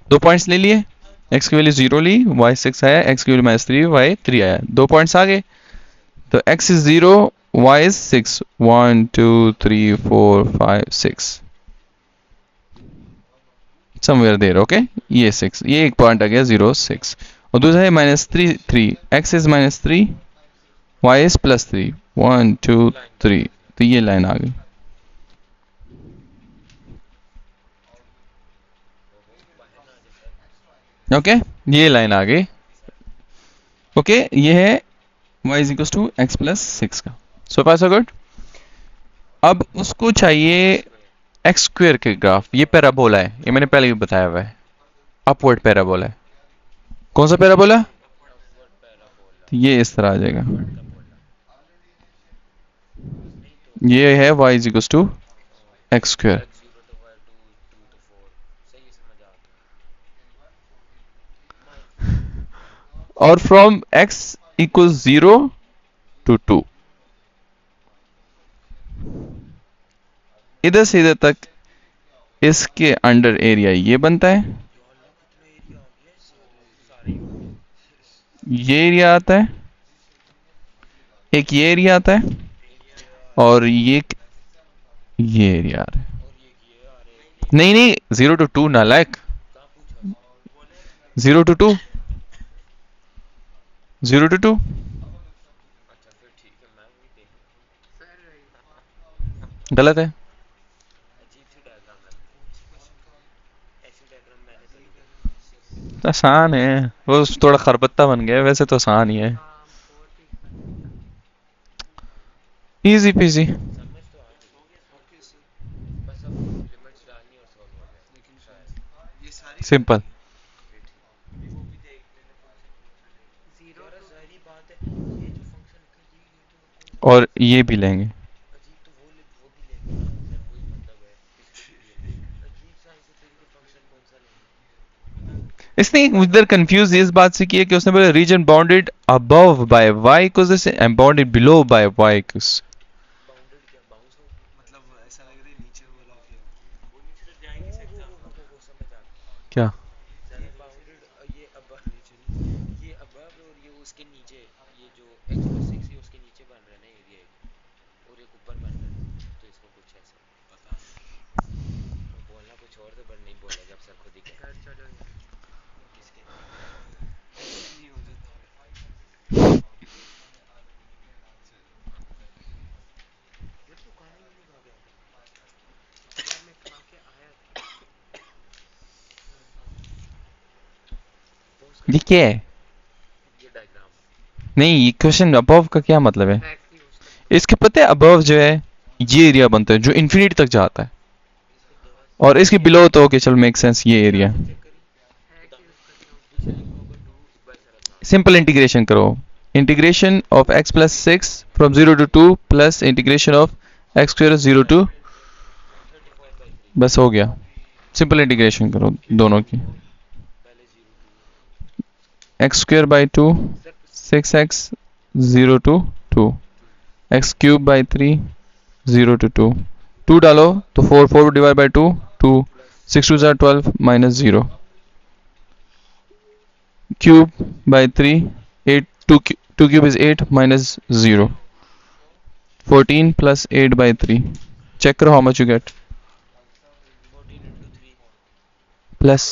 2 पॉइंट्स ले लिए। x की वैल्यू 0 ली, y 6 आया, x की वैल्यू -3, y 3 आया, 2 पॉइंट्स आ गए। तो x is 0, y is 6, 1 2 3 4 5 6, somewhere there, okay। ये 6, ये एक पॉइंट आ गया 0 6, और दूसरा है -3 3, x is -3, y is +3, 1 2 3, तो ये लाइन आ गई। ओके, ये लाइन आ गई। ओके, ये है y is equals to x plus 6 का। सो फार सो गुड। अब उसको चाहिए एक्स स्क्वेयर के ग्राफ। ये पैराबोला है, ये मैंने पहले भी बताया हुआ है, अपवर्ड पैराबोला है। कौन सा पैराबोला? Upward parabola. तो ये इस तरह आ जाएगा। अपवर्ड का बोला नहीं तो। ये है y is equal to x square, x0 to y2 2 to 4 सही है, समझ आ गया। और फ्रॉम x इक्वल 0 to 2, इधर से इधर तक इसके अंडर एरिया ये बनता है, कितना एरिया आ गया, सारे ही हो गए। ये एरिया आता है, एक ये एरिया आता है, एरिया और ये एरिया आ रहा है। और ये आ रहे हैं। नहीं नहीं, 0 to 2 नालायक, कहाँ पूछा? 0 to 2, 0 to 2 अच्छा फिर ठीक है, मैं वही देख सर रही गलत है। अजीब सी डायग्राम लगती है। ऐसी डायग्राम मैंने तो नहीं देखी। आसान है, वो थोड़ा खरबत्ता बन गया है, वैसे तो आसान ही है, हाँ बहुत ही इजी पीजी। समझ तो आ गई, बस अब लिमिट्स डालनी और सॉल्व हो जाए, लेकिन शायद सिंपल। फिर ठीक। जीरो यार टू सारी बात है, ये जो फंक्शन का ये तो कौन और ये भी लेंगे। अजीब, तो वो भी लेंगे ना सर, वही मतलब है, इसको भी लेंगे। अजीब सा इसे तरीके फंक्शन कौन सा लेंगे? इसने उधर कंफ्यूज इस बात से किया कि उसने बोला region bounded above by y कुछ से and bounded below by y कुछ। बाउंडेड क्या बाउंस हो? मतलब ऐसा लग रहा है नीचे वाला फिर वो नीचे तक जाएगी से एग्जाम वो समझ आ गया। क्या? ये बाउंडेड, ये अब नीचे नहीं, ये अबव और ये उसके नीचे, ये जो x+6 है उसके नीचे बन रहा है ना एरिया, और एक ऊपर बन रहा है, तो इसको कुछ ऐसा पता नहीं, बोलना कुछ और तो, पर नहीं बोला जब सर खुद ही कह घर चलो यार। किसके नहीं हो जाता। ये तो खाने में नहीं खा गया यार मैं खा के आया था। पॉज ये कर। क्या है? ये डायग्राम नहीं, ये क्वेश्चन अबव का क्या मतलब है? हैक नहीं यूज करता। इसके पता है अबव जो है ये एरिया बनता है जो इन्फिनिटी तक जाता है, इसको दवा और इसके बिलो तो ओके चल मेक सेंस, ये एरिया। चेक करी। हैक यूज करता हूँ। दूसरे लिंक को अगर डू बाय सर था सिंपल इंटीग्रेशन करो, integration of x plus 6 from 0 to 2 plus integration of x square 0 to, 34/3 बस हो गया। सिंपल इंटीग्रेशन करो दोनों की। पहले 0 x square by 2, to sir 6x 0 to 2, x cube by 3 0 to 2, 2 डालो तो 4 4 डिवाइड बाई 2 2, 6 2 ज़ा 12 minus 0, cube by 3 8 2 2 cube is 8 minus 0, 14 plus 8 by 3, check करो how much you get, 14 into 3 plus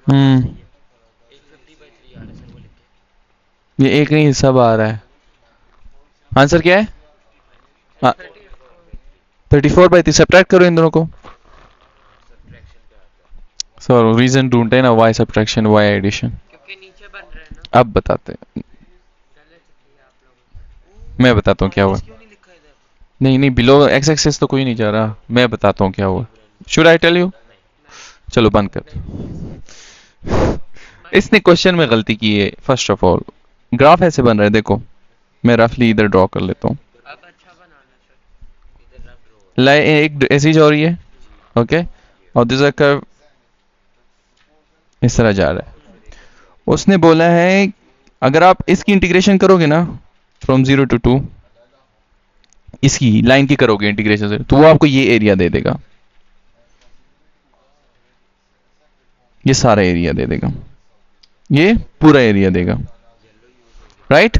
150/3 आ रहा है सर, वो लिख के। ये एक नहीं सब आ रहा है। आंसर क्या है? 34/3। सब्ट्रैक्ट करो इन दोनों को। सब्ट्रैक्शन पे आता है। सर रीजन ढूंढते हैं ना, वाई सब्ट्रैक्शन वाई एडिशन। क्योंकि नीचे बन रहे हैं ना, अब बताते हैं, गलत किया आप लोगों मैं बताता हूँ क्या हुआ। माइनस क्यों नहीं लिखा इधर? नहीं नहीं, बिलो एक्स एक्सिस तो कोई नहीं जा रहा, मैं बताता हूँ क्या हुआ। Should I tell you? चलो बंद कर दो। इसने क्वेश्चन में गलती की है। फर्स्ट ऑफ ऑल ग्राफ ऐसे बन रहा है, देखो मैं रफली इधर ड्रॉ कर लेता हूँ। अब अच्छा बनाना सर। इधर रफ ड्रो लाइन एक ऐसी जा रही है, ओके, और दूसरा कर्व इस तरह जा रहा है। उसने बोला है अगर आप इसकी इंटीग्रेशन करोगे ना फ्रॉम 0 to 2, इसकी लाइन की करोगे इंटीग्रेशन से, तो वो आपको ये एरिया दे देगा, ये सारा एरिया दे देगा, ये पूरा एरिया देगा, राइट?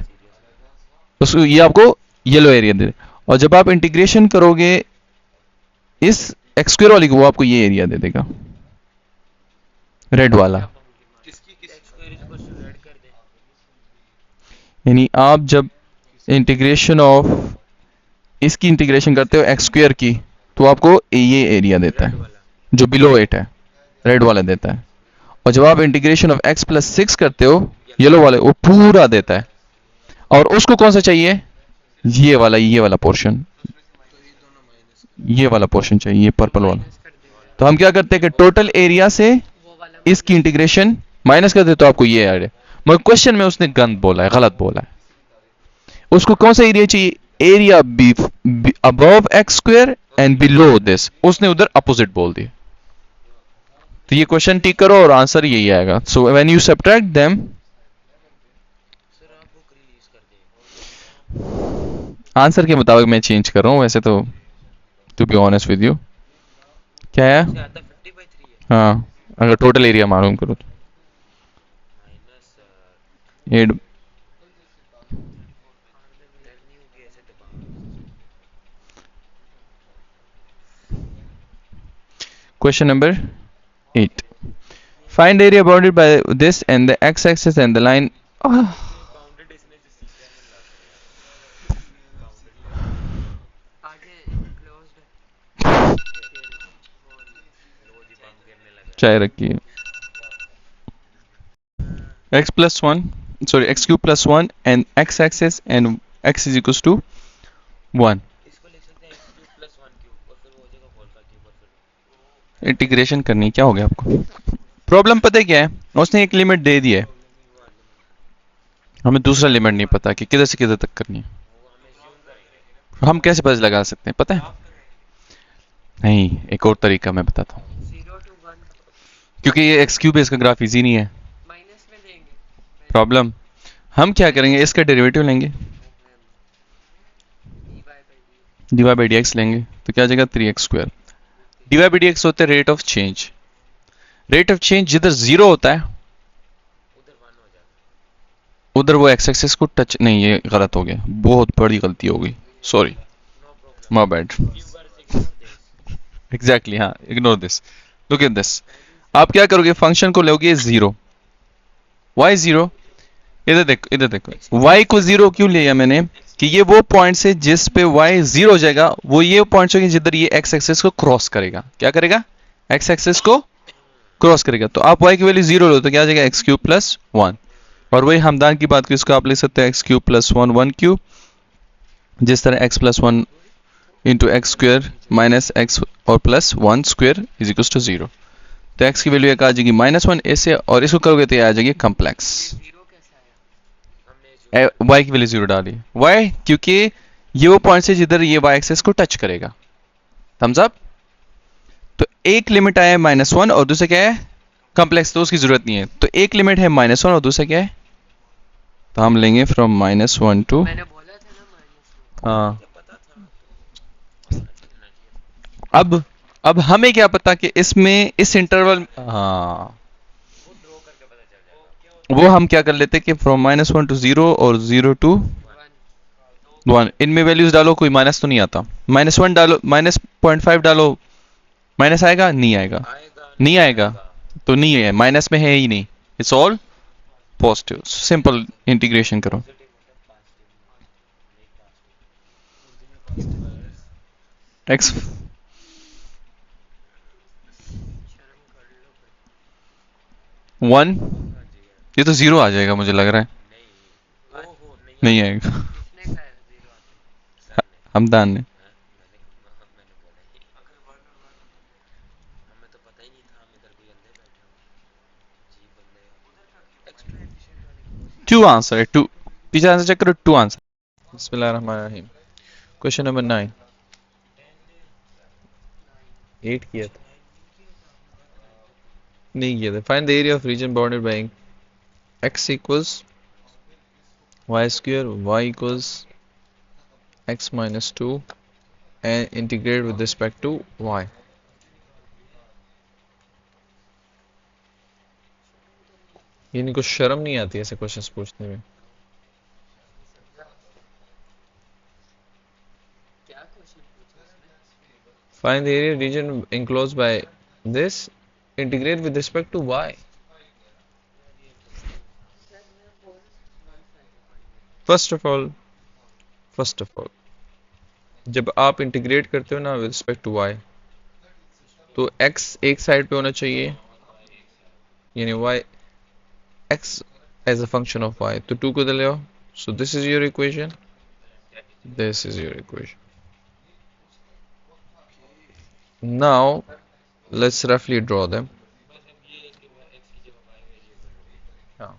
उसको ये आपको येलो एरिया दे देगा। और जब आप इंटीग्रेशन करोगे इस एक्स स्क्वायर वाली को, वो आपको ये एरिया दे देगा, रेड वाला। किसकी x square is equal to red कर दे। यानी आप जब इंटीग्रेशन ऑफ इसकी इंटीग्रेशन करते हो एक्स स्क्वायर की, तो आपको ये एरिया देता रेड है वाला जो बिलो 8 है, रेड वाला देता है। और जब आप इंटीग्रेशन ऑफ x प्लस 6 करते हो येलो वाले, वो पूरा देता है। और उसको कौन सा चाहिए? ये वाला पोर्शन, तो ये दोनों माइनस ये वाला पोर्शन चाहिए, ये पर्पल वाला। माइनस कर दे, तो हम क्या करते हैं कि टोटल एरिया से वो वाला इसकी इंटीग्रेशन माइनस कर दे, तो आपको ये आ रहा है। मगर क्वेश्चन में उसने गंद बोला है, गलत बोला है। उसको कौन सा एरिया चाहिए? Area be above x square and below this, उसने उधर अपोजिट बोल दिया। तो ये क्वेश्चन टिक करो और आंसर यही आएगा। So when you subtract them, sir आप बुक रिलीज कर दे। आंसर के मुताबिक मैं चेंज कर रहा हूँ वैसे तो, to be honest with you. क्या है? से आता 50/3 है हाँ, अगर टोटल एरिया मालूम करो तो माइनस एड। न्यू कैसे दबाओ। Question number 8. Find area bounded by this and the x-axis and the line. Bounded इसने जो सीखा है ना बाउंडेड आगे क्लोज्ड है। लो जी बम गिरने लगा। चाय रखिए। x plus 1, sorry, x cube plus 1 and x-axis and x is equals to 1. इसको लिख सकते हैं x क्यूब प्लस 1 क्यूब और फिर वो हो जाएगा होल का क्यूब और फिर इंटीग्रेशन करनी क्या हो गया आपको? प्रॉब्लम पता है क्या है? उसने एक लिमिट दे दी है, हमें दूसरा लिमिट नहीं पता कि किधर से किधर तक करनी है। वो हमें ज़ूम करेंगे। हम कैसे पता लगा सकते हैं पता है? नहीं, एक और तरीका मैं बताता हूँ। 0 to 1 क्योंकि ये एक्स क्यूब है, इसका ग्राफ इजी नहीं है। माइनस में देंगे। प्रॉब्लम, हम क्या करेंगे, इसका डेरिवेटिव लेंगे, dy by dy/dx लेंगे, तो क्या आ जाएगा 3x²। dy/dx होता है rate of change. Rate of change जिधर 0 होता है उधर 1 हो जाता उधर वो एक्स एक्सिस को टच नहीं, ये गलत हो गया, बहुत बड़ी गलती हो गई, सॉरी, है। No problem. My bad. Cube बार से इग्नोर दिस। एग्जैक्टली, हाँ, ignore this, look at this. आप क्या करोगे, फंक्शन को लोगे 0, y 0, इधर देखो y को 0 क्यों लिया मैंने, कि ये वो पॉइंट से जिस पे y 0 हो जाएगा, वो ये पॉइंट होगी जिधर ये x एक्सिस को क्रॉस करेगा। क्या करेगा? x एक्सिस को क्रॉस करेगा। तो आप y की वैल्यू 0 लो तो क्या आ जाएगा x क्यूब प्लस 1। और वही हमदान की बात की, इसको आप लिख सकते हैं x क्यूब प्लस 1 1 क्यूब, जिस तरह x plus 1 into x square minus x और plus 1 square is equal to 0। तो x की वैल्यू एक आ जाएगी -1 ऐसे, और इसको करोगे तो ये आ जाएगी कम्प्लेक्स। 0 कैसे आया? हमने y की वैल्यू 0 डाली, y क्योंकि ये वो पॉइंट है जिधर ये y एक्सिस को टच करेगा। Thumbs up. तो एक लिमिट आया है -1 और दूसरा क्या है कम्प्लेक्स, तो उसकी जरूरत नहीं है। तो एक लिमिट है -1 और दूसरा क्या है, तो हम लेंगे फ्रॉम -1 टू, मैंने बोला था ना माइनस हाँ। पता था। अब हमें क्या पता कि इसमें इस इंटरवल, हाँ, वो ड्रॉ करके पता चल जाएगा। वो हम क्या कर लेते हैं कि फ्रॉम -1 टू 0 और 0 टू 1, इनमें वैल्यूज डालो, कोई माइनस तो नहीं आता। -1 डालो, -0.5 डालो, माइनस आएगा? नहीं आएगा, आएगा नहीं आएगा। तो नहीं है, माइनस में है ही नहीं, it's all positive. Simple integration करो। पॉजिटिव मतलब पास्ट नहीं पास्ट x शर्म कर लो भाई। 1, हाँ जी यार ये तो जीरो आ जाएगा मुझे लग रहा है। नहीं वो नहीं नहीं आएगा आएगा। किसने कहा है जीरो आते हैं? सर ने हमदान ने। हाँ मैंने बोला ही हमें तो पता ही नहीं था हम इधर कोई अंधे बैठे हो जी बंदे कोएफिशिएंट वाले के पास 2 आंसर है, 2। पीछे आंसर चेक करो, 2 आंसर। बिस्मिल्लाहिर्रहमानिर्रहीम। Question number 9। 8 किया था, नहीं किया था। Find the area of reason bounded by x equals y square, y equals x minus 2 and integrate with respect to y। ये इनको शर्म नहीं आती ऐसे क्वेश्चंस पूछने में। क्या क्वेश्चन पूछा उसने? Find the area region enclosed by this, integrate with respect to y। Sir मैं बोल वन साइड पढ़ने। फर्स्ट ऑफ ऑल जब आप इंटीग्रेट करते हो ना विद रिस्पेक्ट टू y, तो x एक साइड पे होना चाहिए, यानी y x as a function of y, तो 2 को इधर ले आओ। So this is your equation, this is your equation. Now let's रफली ड्रॉ देम। हाँ,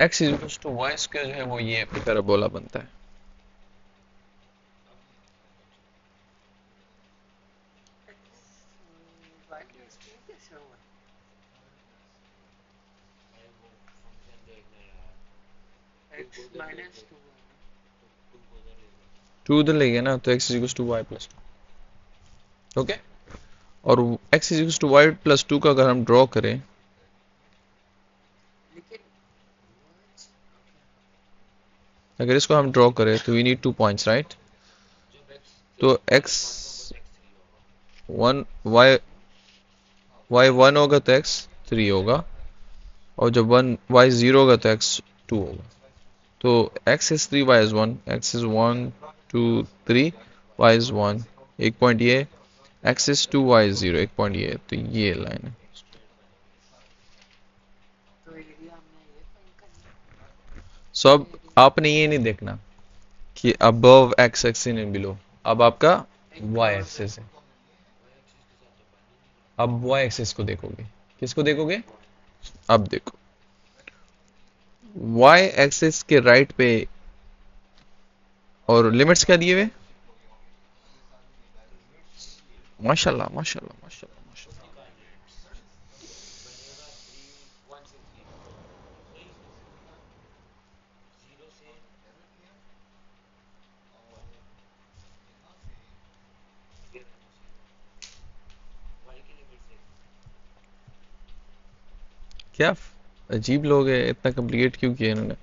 x is equal to y square जो है वो ये पैराबोला बनता है। वाई प्लस टू कैसे हुआ? X minus two. 2 उधर ले गया ना, तो x is equal to y plus 2। Okay, और x is equal to y plus 2 का अगर हम ड्रॉ करें, लेकिन अगर इसको हम ड्रॉ करें तो वी नीड 2 पॉइंट्स, राइट? तो x 1 y 1 होगा तो x 3 होगा, और जब 1 y 0 होगा तो x 2 होगा। तो x is 3 y is 1, x is 1 2 3 y is 1, एक पॉइंट ये, x is 2 y is 0, एक पॉइंट ये, तो ये लाइन है। तो एरिया हमने ये फाइंड करना। सो अब आपने ये नहीं देखना कि above x axis and below, अब आपका y एक्सिस है। अब y एक्सिस को देखोगे, किसको देखोगे? अब देखो y एक्सिस के राइट पे, और लिमिट्स क्या दिए हुए? माशाल्लाह माशाल्लाह माशाल्लाह माशाल्लाह। क्या अजीब लोग हैं, इतना कॉम्प्लिकेट क्यों किया इन्होंने।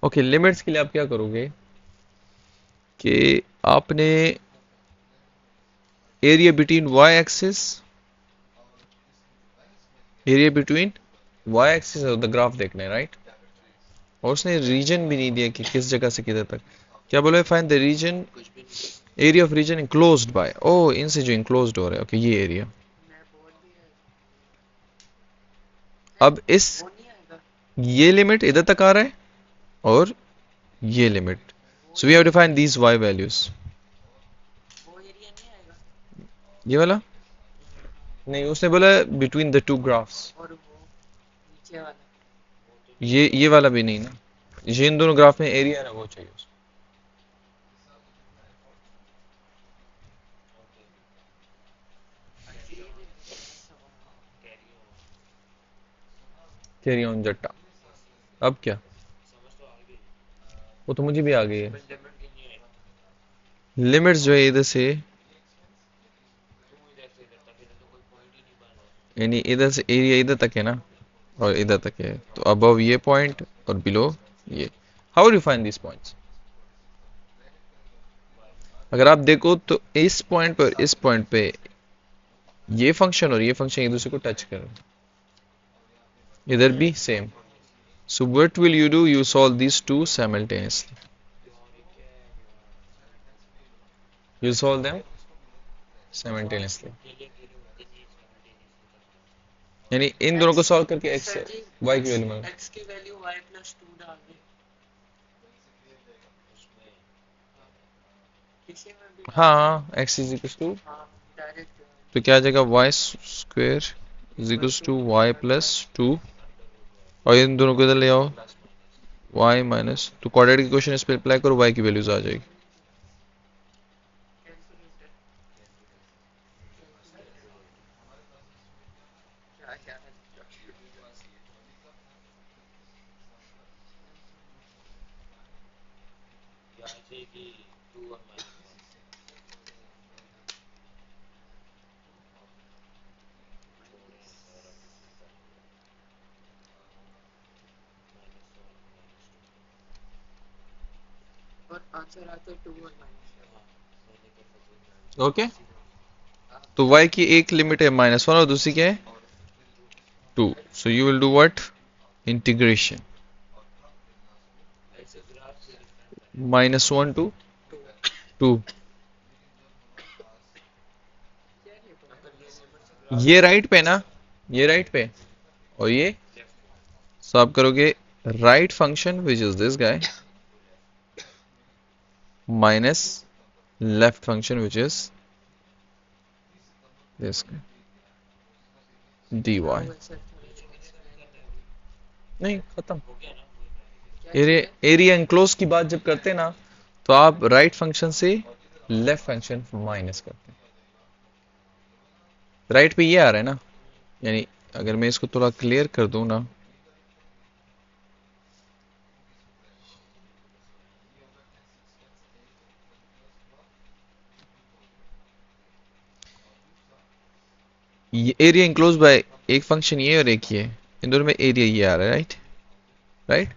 ओके, लिमिट्स के लिए आप क्या करोगे कि आपने area between y axis, area between y axis और द ग्राफ देखना है, राइट? और उसने रीजन भी नहीं दिया कि किस जगह से किधर तक। क्या बोला? Find the region, area of region enclosed by, ओ इनसे जो इनक्लोज्ड हो रहा है, ओके ये एरिया। मैं बोल भी है। अब इस वो नहीं आएगा। ये लिमिट इधर तक आ रहा है और ये limit, so we have to find these y values. वो एरिया नहीं आएगा। ये वाला नहीं, उसने बोला बिटवीन द टू ग्राफ्स। और वो नीचे वाला ये वाला भी नहीं ना, ये इन दोनों ग्राफ में एरिया है ना, वो चाहिए उसको। कैरी ऑन जट्टा। अब क्या? वो तो मुझे भी आ गई है। लिमिट्स जो है इधर से, यानी इधर से एरिया इधर तक है ना, और इधर तक है, तो अबव ये पॉइंट और बिलो ये। How do find this points? अगर आप देखो तो इस पॉइंट पर इस पॉइंट पे ये फंक्शन और ये फंक्शन एक दूसरे को टच कर रहे हैं, इधर भी same. So what will you do? You solve these two simultaneously. You solve them simultaneously. यानी इन दोनों को सॉल्व करके x सर जी y की वैल्यू मांगो. x की वैल्यू y प्लस 2 डाल दे, किसी में भी डाल हाँ, x इज इक्वल टू, हाँ डायरेक्ट तो क्या आ जाएगा y square is equal to y plus 2, और इन दोनों को इधर ले आओ, y माइनस, तो क्वाड्रेटिक इक्वेशन इस पे अप्लाई करो, y की वैल्यूज आ जाएगी. क्या क्या ये आ जाएगी 2 और -1 और आंसर आता है 2 और -1. मैंने क्या फजूल ओके, तो y की एक लिमिट है -1 और दूसरी क्या है 2. So you will do what, integration ऐसे ग्राफ से डिफरेंट -1 to 2. ये राइट पे ना, ये राइट पे, और ये, सो आप करोगे right function which is this guy minus left function which is this dy. नहीं खत्म. हो गया ना. एरिया एनक्लोज की बात जब करते हैं ना, तो आप राइट फंक्शन से लेफ्ट फंक्शन माइनस करते हैं. राइट पे ये आ रहा है ना, यानी अगर मैं इसको थोड़ा क्लियर कर दूं ना, ये एरिया इंक्लोज बाय एक फंक्शन ये और एक ये, इन दोनों में एरिया ये आ रहा है, राइट राइट.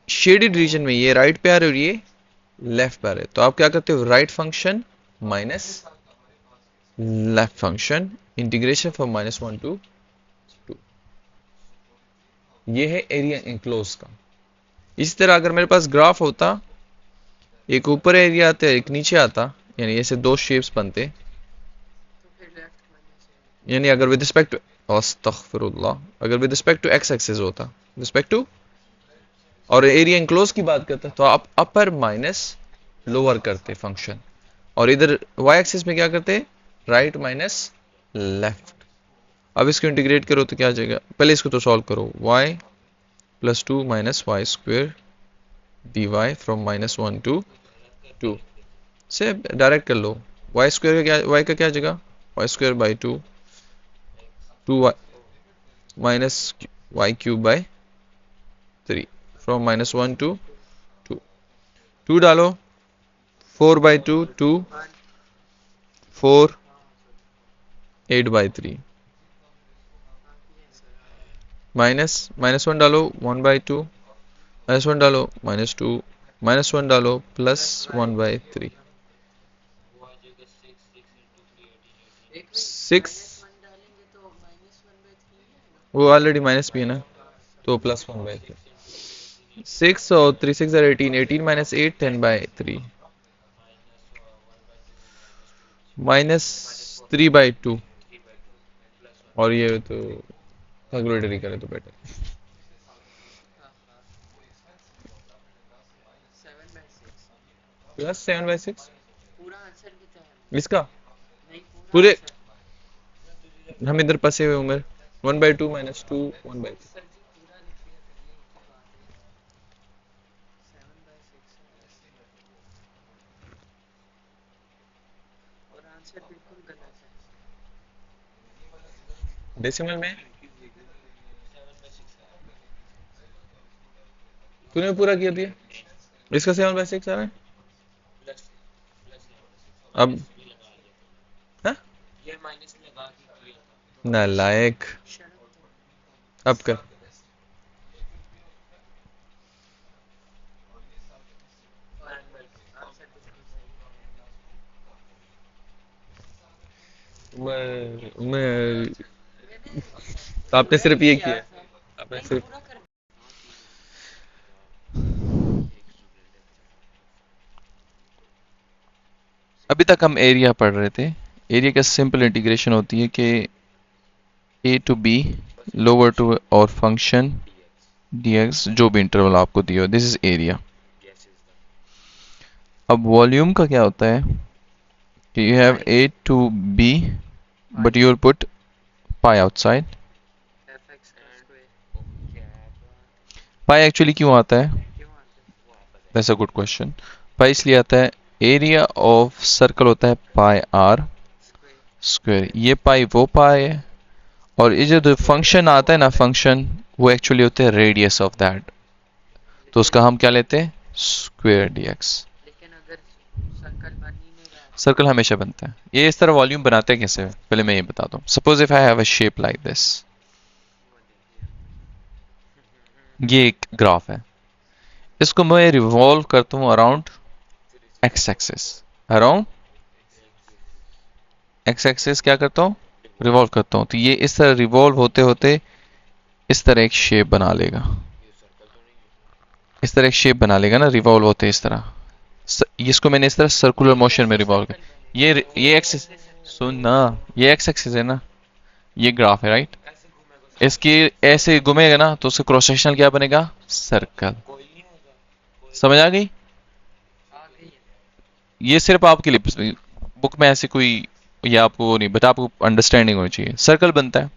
शेडेड रीजन में ये राइट पे आ रहे और ये लेफ्ट पे आ रहे, तो आप क्या करते हो, right function minus left function, integration from -1 to 2. ये है एरिया इंक्लोज का. इसी तरह अगर मेरे पास ग्राफ होता, एक ऊपर एरिया आता है एक नीचे आता, यानी ऐसे दो शेप्स बनते, तो फिर लेफ्ट माइनस यानी अगर विद रिस्पेक्ट टू, अस्तगफिरुल्लाह, अगर with respect to x axis होता, रिस्पेक्ट टू, और एरिया इंक्लोज की बात करते तो आप अपर माइनस लोअर करते फंक्शन, और इधर वाई एक्सिस में क्या करते, राइट माइनस लेफ्ट. अब इसको इंटीग्रेट करो तो क्या आ जाएगा, पहले इसको तो सॉल्व करो, y plus 2 minus y square d y from -1 to 2 से डायरेक्ट कर लो. वाई स्क्वेयर का क्या, y का क्या आ जाएगा, y square by 2, 2 minus y cube by 3 from -1 to 2. 2 डालो, 4 by 2 2, 4 8 by 3, माइनस -1 डालो 1 by 2, -1 डालो -2, -1 डालो +1 by 3, वो आ जाएगा 6 6 into 3 18 एक मिनट 6. -1 डालेंगे तो -1/3 है वो ऑलरेडी माइनस भी है ना, तो +1 by 3, 6 और 3 6 are 18, 18 minus 8 10 by 3, -3 by 2, और ये तो कैलकुलेटर करे तो बेटर, 7/6 +7/6 पूरा आंसर कितना है, इसका नहीं पूरा पूरे, आंसर हम इधर फंसे हुए उम्र, 1/2 -2 1/3. सर जी पूरा लिखिए फिर ये की बात है 7/6 और आंसर बिल्कुल गलत है. डेसिमल में तूने पूरा किया दिया, इसका 7/6 आ रहा है. प्लस प्लस अब हाँ, ये माइनस लगा के किया था. नालायक, शर्म तो अब कर. और आंसर बिल्कुल सही है. मैं तो आपने सिर्फ ये किया है। आपने सिर्फ अभी तक हम एरिया पढ़ रहे थे। एरिया का सिंपल इंटीग्रेशन होती है कि a to b lower to और फंक्शन dx जो भी इंटरवल आपको दिया हो, दिस इज एरिया। अब वॉल्यूम का क्या होता है कि you have a to b but you will put pi outside. fx का स्क्वायर पाई एक्चुअली क्यों आता है? क्यों आता है? That's a good question. Pi इसलिए आता है, एरिया ऑफ सर्कल होता है पाई आर स्क्वायर स्क्वायर। ये पाई वो पाई है, और ये जो फंक्शन आता है ना, फंक्शन वो एक्चुअली होते हैं रेडियस ऑफ दैट, तो उसका हम क्या लेते हैं? Square dx। लेकिन अगर सर्कल बन ही नहीं रहा सर्कल हमेशा बनता है। ये इस तरह वॉल्यूम बनाते हैं कैसे, पहले मैं ये बता दूं। Suppose if I have a shape like this, वो देखिए ये एक ग्राफ है, इसको मैं रिवॉल्व करता हूँ around x axis. Around x axis क्या करता हूँ? रिवॉल्व करता हूँ। तो ये इस तरह रिवॉल्व होते होते इस तरह एक शेप बना लेगा। इस तरह एक शेप बना लेगा ना, रिवॉल्व होते इस तरह। इसको मैंने इस तरह सर्कुलर मोशन में रिवॉल्व किया। ये एक्सिस, सुन ना, ये एक्स एक्सिस है ना, ये ग्राफ है राइट। इसकी ऐसे घूमेगा ना तो उसका क्रॉस सेक्शनल क्या बनेगा? सर्कल। समझ आ गई? आ गई है। ये सिर्फ आपके लिए, बुक में ऐसे कोई ये आपको वो नहीं, बट आपको अंडरस्टैंडिंग होनी चाहिए। सर्कल बनता है,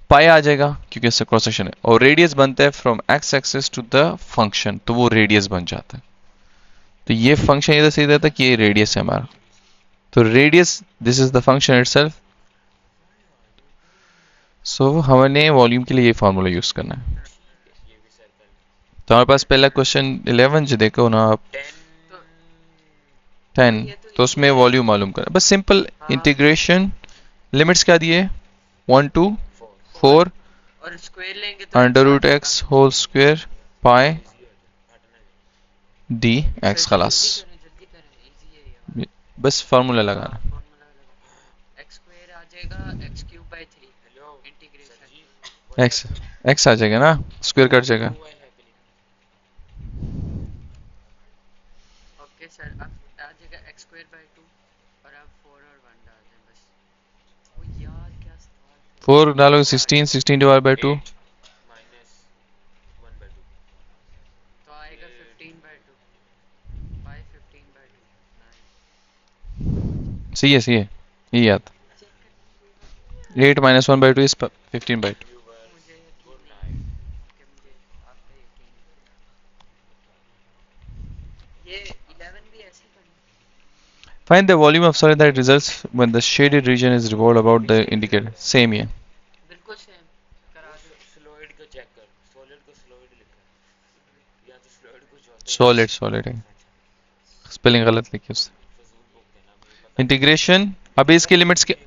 पाई आ जाएगा क्योंकि इससे क्रॉस सेक्शन है, और रेडियस बनता है from x axis to the function, तो वो रेडियस बन जाता है। तो ये फंक्शन इधर से इधर तक, ये रेडियस है हमारा। तो radius, this is the function itself. So हमने वॉल्यूम के लिए ये फार्मूला यूज करना है। तो हमारे पास पहला क्वेश्चन 11 जो देखो ना आप, तो 10, ये तो तो उसमें easy है। वॉल्यूम मालूम करना, बस सिंपल हाँ। इंटीग्रेशन। लिमिट्स क्या दिए? 1 टू 4 4 और स्क्वायर लेंगे तो अंडर x आ रूट जाएगा। X whole square pi d x. Sir खलास, जल्दी करें इजी है ये बस फार्मूला वाला। लगाना। फॉर्मूला लगा x स्क्वायर आ जाएगा x cube by 3 integration. X x आ जाएगा ना, स्क्वायर कट जाएगा। ओके सर, अब आ जाएगा x स्क्वायर बाय 2 और अब 4 और 1 डाल दें बस। ओ यार क्या सवाल था। 4 डालोगे 16, 16 डिवाइड बाई 2, तो आएगा 15 बाय 2 बाय 15 बाय 2 सही है सही है, ये याद। 9। 8 माइनस 1 बाई 2 इज 15 बाई 2। मुझे यकीन नहीं कि मुझे आप पे यकीन नहीं। ये 11 भी ऐसे करना। Find the volume of solid that results when the shaded region is revolved about the indicator. Same है। बिल्कुल सेम करा दो। स्लोइड को चेक कर, सॉलिड को स्लोइड लिखा है, या तो स्लोइड कुछ होता है सॉलिड सॉलिड है, स्पेलिंग गलत लिखी उसने। फजूल बोल देना मुझे पता इंटीग्रेशन, अभी इसकी लिमिट्स क्या,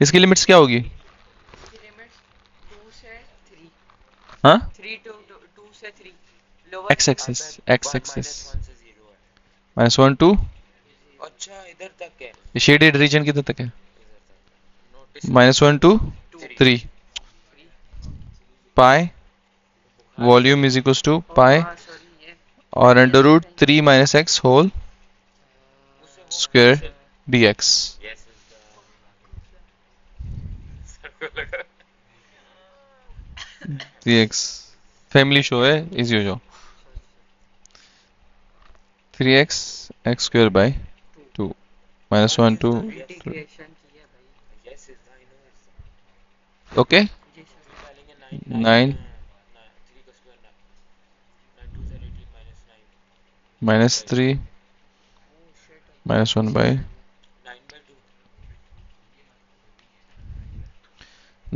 इसकी लिमिट्स क्या होगी? इसकी लिमिट्स 2 से 3 हाँ, 3 टू 2 से 3 lower x axis, x axis 1 से 0 है। माइनस 1 2, अच्छा इधर तक है, शेडेड रीजन किधर तक है? इधर तक notice minus 1 2 3 pi volume is equal to pi हाँ सॉरी ये और under root 3 minus x whole square d x. Yes d x family show है, इजी हो जाओ। 3x x square by 2 minus 1 2, integration किया भाई। Yes I know okay. जी sir. 9 3 का स्क्वायर 9 2 से 18 minus 9 minus 3 minus 1 by 9 bye 2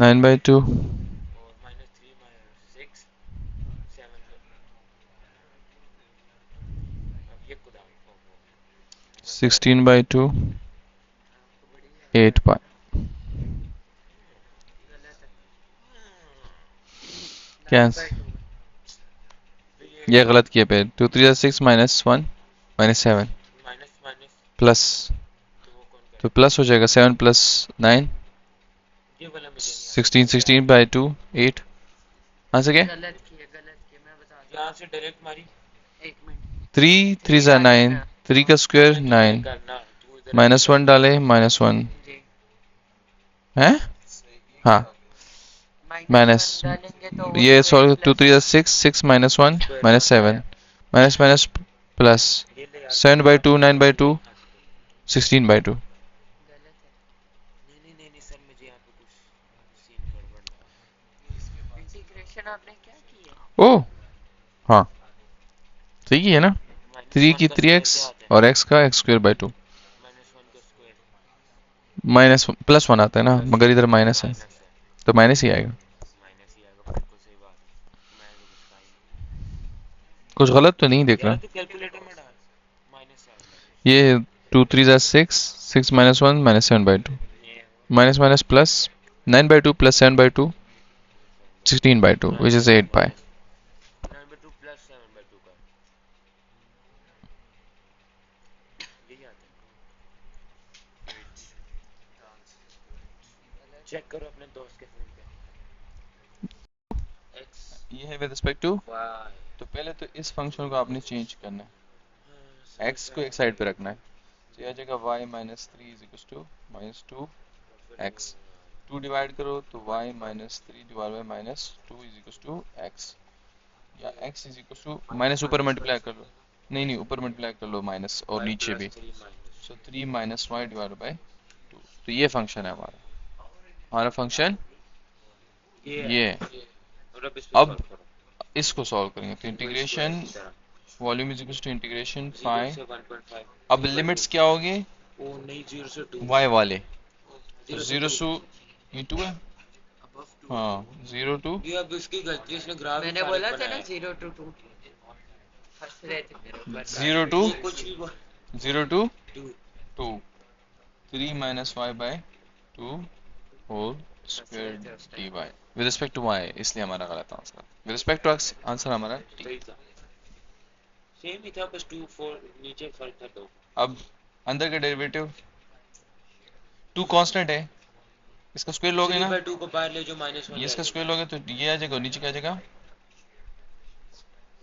9 by 2 और minus 3 minus 6 7। अब ये खुदा 16 बाई 2 8 पाई। गलत है। क्या 9 आंसर? बाय 2 ये गलत किया पे 2 3 6 minus 1 minus 7 minus minus plus तो वो कौन तो प्लस हो जाएगा 7 प्लस 9 ये वाला मुझे नहीं आता 16 16 बाई 2 8 आंसर क्या गलत किए मैं बता दूं यहाँ से डायरेक्ट मारी 1 मिनट 3 3 3 ज़ा आ 9 जाएगा 3 का स्क्वायर हमें ट्राई 9 करना तू इधर माइनस 1 डाले माइनस 1 जी है हाँ -1 माइनस डालेंगे तो वो ये स्क्वायर सॉल्व 2 प्लस 3 ज़ा 6 6 minus 1 square minus 7 minus minus plus ये ले यार 7 बाई 2 9 बाई 2 हाँ, 16 बाई 2 गलत है नहीं सर मुझे यहाँ पे कुछ सीन गड़बड़ लगा इंटीग्रेशन आपने क्या की है ओ हाँ सही है ना -1 3 की का 3x स्क्वायर क्या आता है और x का x स्क्वायर बाई 2 -1 का स्क्वायर माइनस प्लस 1 आता है ना मगर इधर माइनस है माइनस है तो माइनस ही आएगा माइनस ही आएगा बिल्कुल सही बात है मैं तो कुछ कहा ही कुछ गलत तो नहीं नहीं देख यार रहा तू कैलकुलेटर में डाल माइनस आएगा ये 2 3 ज़ा 6 6 माइनस 1 माइनस 7 बाई 2 ये minus minus plus 9 by 2 plus 7 by 2 16 by 2 which is 8 pi 9/2 plus 7/2 का यही आता है चेक करो अपने दोस्त के फोन पे x ये है विद रिस्पेक्ट टू y तो पहले तो इस फंक्शन को आपने चेंज करना है x को एक साइड पे रखना है तो यह जगह y minus 3 is equal to minus 2 x 2 divide करो तो y minus 3 divide by minus 2 is equal to x या x is equal to minus ऊपर मल्टीप्लाई कर लो नहीं ऊपर मल्टीप्लाई कर लो माइनस और नीचे भी सो 3 माइनस y डिवाइड बाई 2 तो ये फंक्शन है हमारा फंक्शन ये है। और अब इस पे अब solve करो इसको सॉल्व करेंगे तो integration volume is equal to integration 0 फाई से 1.5 अब लिमिट्स क्या होगी ओ नहीं 0 से 2 y वाले तो 0 से 0 2 टू ये 2 है above 2 हाँ 0 टू ये अब इसकी गलती है, इसने ग्राफ मैंने बोला था ना 0 to 2 हंस रहे थे मेरे ऊपर 0 टू कुछ भी बोल 0 to 2 2 3 minus y by 2 whole square d y with respect to y इसलिए हमारा गलत answer with respect to x answer हमारा ठीक सही था सेम ही था बस 2 4 नीचे फर्क था 2 अब अंदर का डेरिवेटिव 2 कांस्टेंट है इसका स्क्वायर लोगे ना 3/2 को बाहर ले जो -1 ये इसका स्क्वायर लोगे तो ये आ जाएगा और नीचे क्या आ जाएगा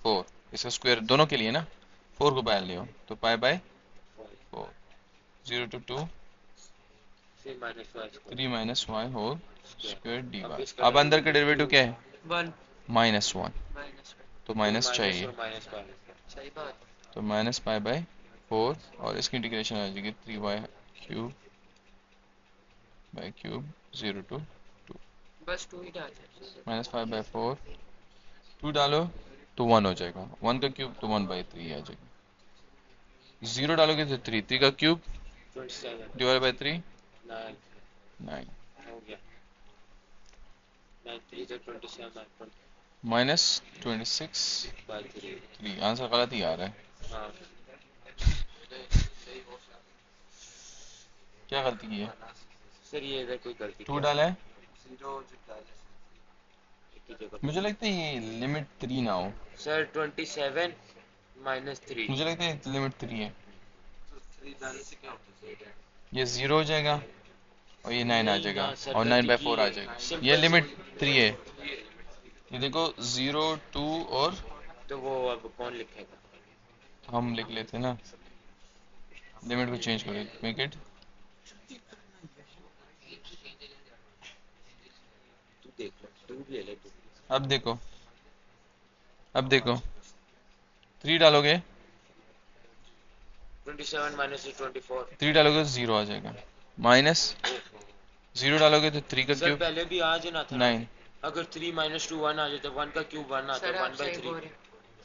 4 इसका स्क्वायर दोनों के लिए ना 4 को बाहर ले आओ तो पाई बाय 4 0 टू 2 फिर -y 3 minus y whole square d अब वाई इसका अब अंदर का डेरिवेटिव क्या है 1 माइनस 1 माइनस तो माइनस चाहिए और माइनस पाई सही बात तो माइनस पाई बाय 4 और इसकी इंटीग्रेशन आ जाएगी 3y cube by cube 0 to बस 2 ही डाल दे माइनस 5 बाय 4 2 डालो तो 1 हो जाएगा 1 का क्यूब तो 1 बाई 3 आ जाएगा 0 डालोगे तो 3 3 का क्यूब 27 डिवाइड बाय 3 9 9 हो गया 9 3 से 27 माइनस 26 बाय 3 3 आंसर गलत ही आ रहा है हाँ क्या गलती की है सर ये इधर कोई गलती 2 डाला है की जगह मुझे लगता है ये लिमिट 3 ना हो सर 27 -3 मुझे लगता है लिमिट 3 है ये 0 हो जाएगा और ये 9 आ नहीं जाएगा ना सर, और 9 गलती बाय की 4 आ है। जाएगा Simple ये सी- लिमिट 3 है ये देखो 0 2 और तो वो अब कौन लिखेगा हम लिख लेते हैं ना लिमिट को चेंज करो मेक इट तू देख ले तू ले ले तू अब देखो 3 डालोगे 27 -24 3 डालोगे तो 0 आ जाएगा माइनस 0 डालोगे तो 3 का सर क्यूब पहले भी आ जाना था 9 अगर 3 -2 1 आ जाता 1 का क्यूब 1 आता सर आप 1/3 सही बोल रहे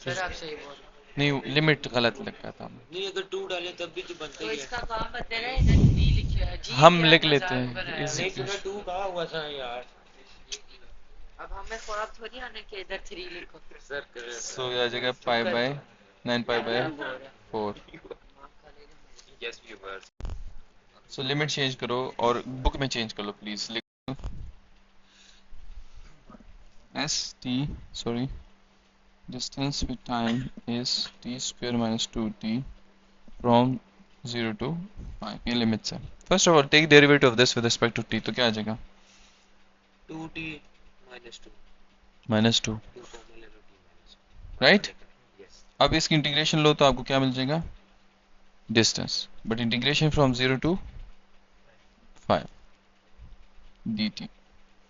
सर आप सही बोल रहे नहीं लिमिट गलत लगा था नहीं अगर 2 डाले तब भी तो बनता तो ही है इसका काम बदले ना इधर 3 लिखिए अजीब हम यार लिख मजाक लेते हैं बनाया इस- नहीं तुम्हें 2 कहा हुआ था यार अब हमें ख्वाब थोड़ी आने के इधर 3 लिखो सर सो ये आ जाएगा pi by 9 pi by 4 yes viewers so limit change करो और बुक में चेंज कर लो प्लीज लिख S T sorry distance with time is t square minus 2t from 0 to 5 ये लिमिट्स है। First of all take derivative of this with respect to t, तो क्या आ जाएगा? 2t minus 2 -2, 2 कॉमन ले लो t minus 2 राइट। यस अब इसकी integration लो तो आपको क्या मिल जाएगा? Distance, but integration from 0 to 5 dt,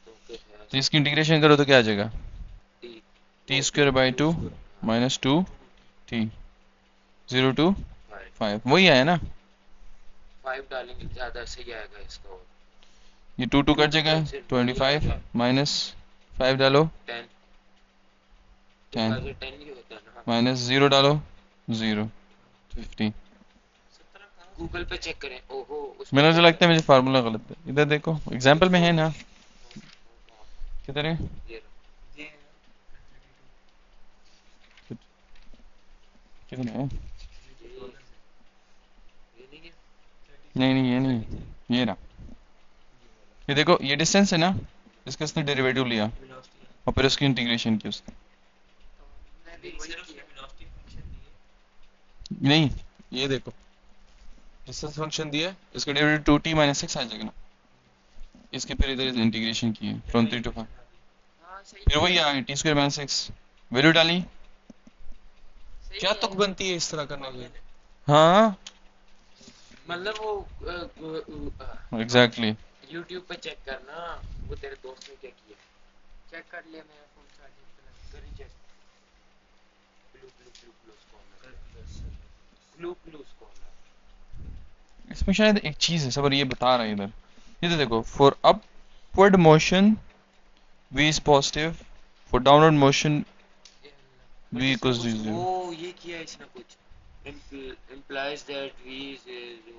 तो फिर है तो इसकी इंटीग्रेशन करो तो क्या आ जाएगा? t t square by 2 minus 2 t 0 to 5 5 वही आया ना? 5 डालेंगे ज़्यादा सही आएगा इसका और ये 2 कट जाएगा, 25 माइनस 5 डालो 10 10 10 ही होता है ना माइनस 0 डालो 0 50। गूगल पे चेक करें ओहो मेरा जो लगता है मुझे फार्मूला गलत है, इधर देखो एग्जाम्पल में है ना, किधर है? ये किधर है? नहीं है नहीं नहीं ये नहीं, ये ना, ये देखो ये डिस्टेंस है ना, इसका इसने डेरिवेटिव लिया और फिर उसकी इंटीग्रेशन की उसने, तो मैं भी वही किया। नहीं ये देखो डिस्टेंस फंक्शन दिया है, इसका डेरिवेटिव 2t माइनस 6 आ जाएगा ना, इसके फिर इधर इंटीग्रेशन की है फ्रॉम 3 to 5, हाँ सही फिर वही आया t स्क्वायर माइनस 6 वैल्यू डाली, सही क्या है। तुक बनती है इस तरह करने की? हाँ मतलब वो एग्जैक्टली YouTube पे चेक करना वो तेरे दोस्त ने क्या किया चेक कर लिया मेरा फोन चार्जिंग पे लगा। करी check glue glue glue glue scholar इसमें शायद एक चीज है सबर, ये बता रहा है इधर, ये तो देखो for upward motion v is positive, for downward motion v equals to 0। वो ये किया इसने कुछ implies that v is जो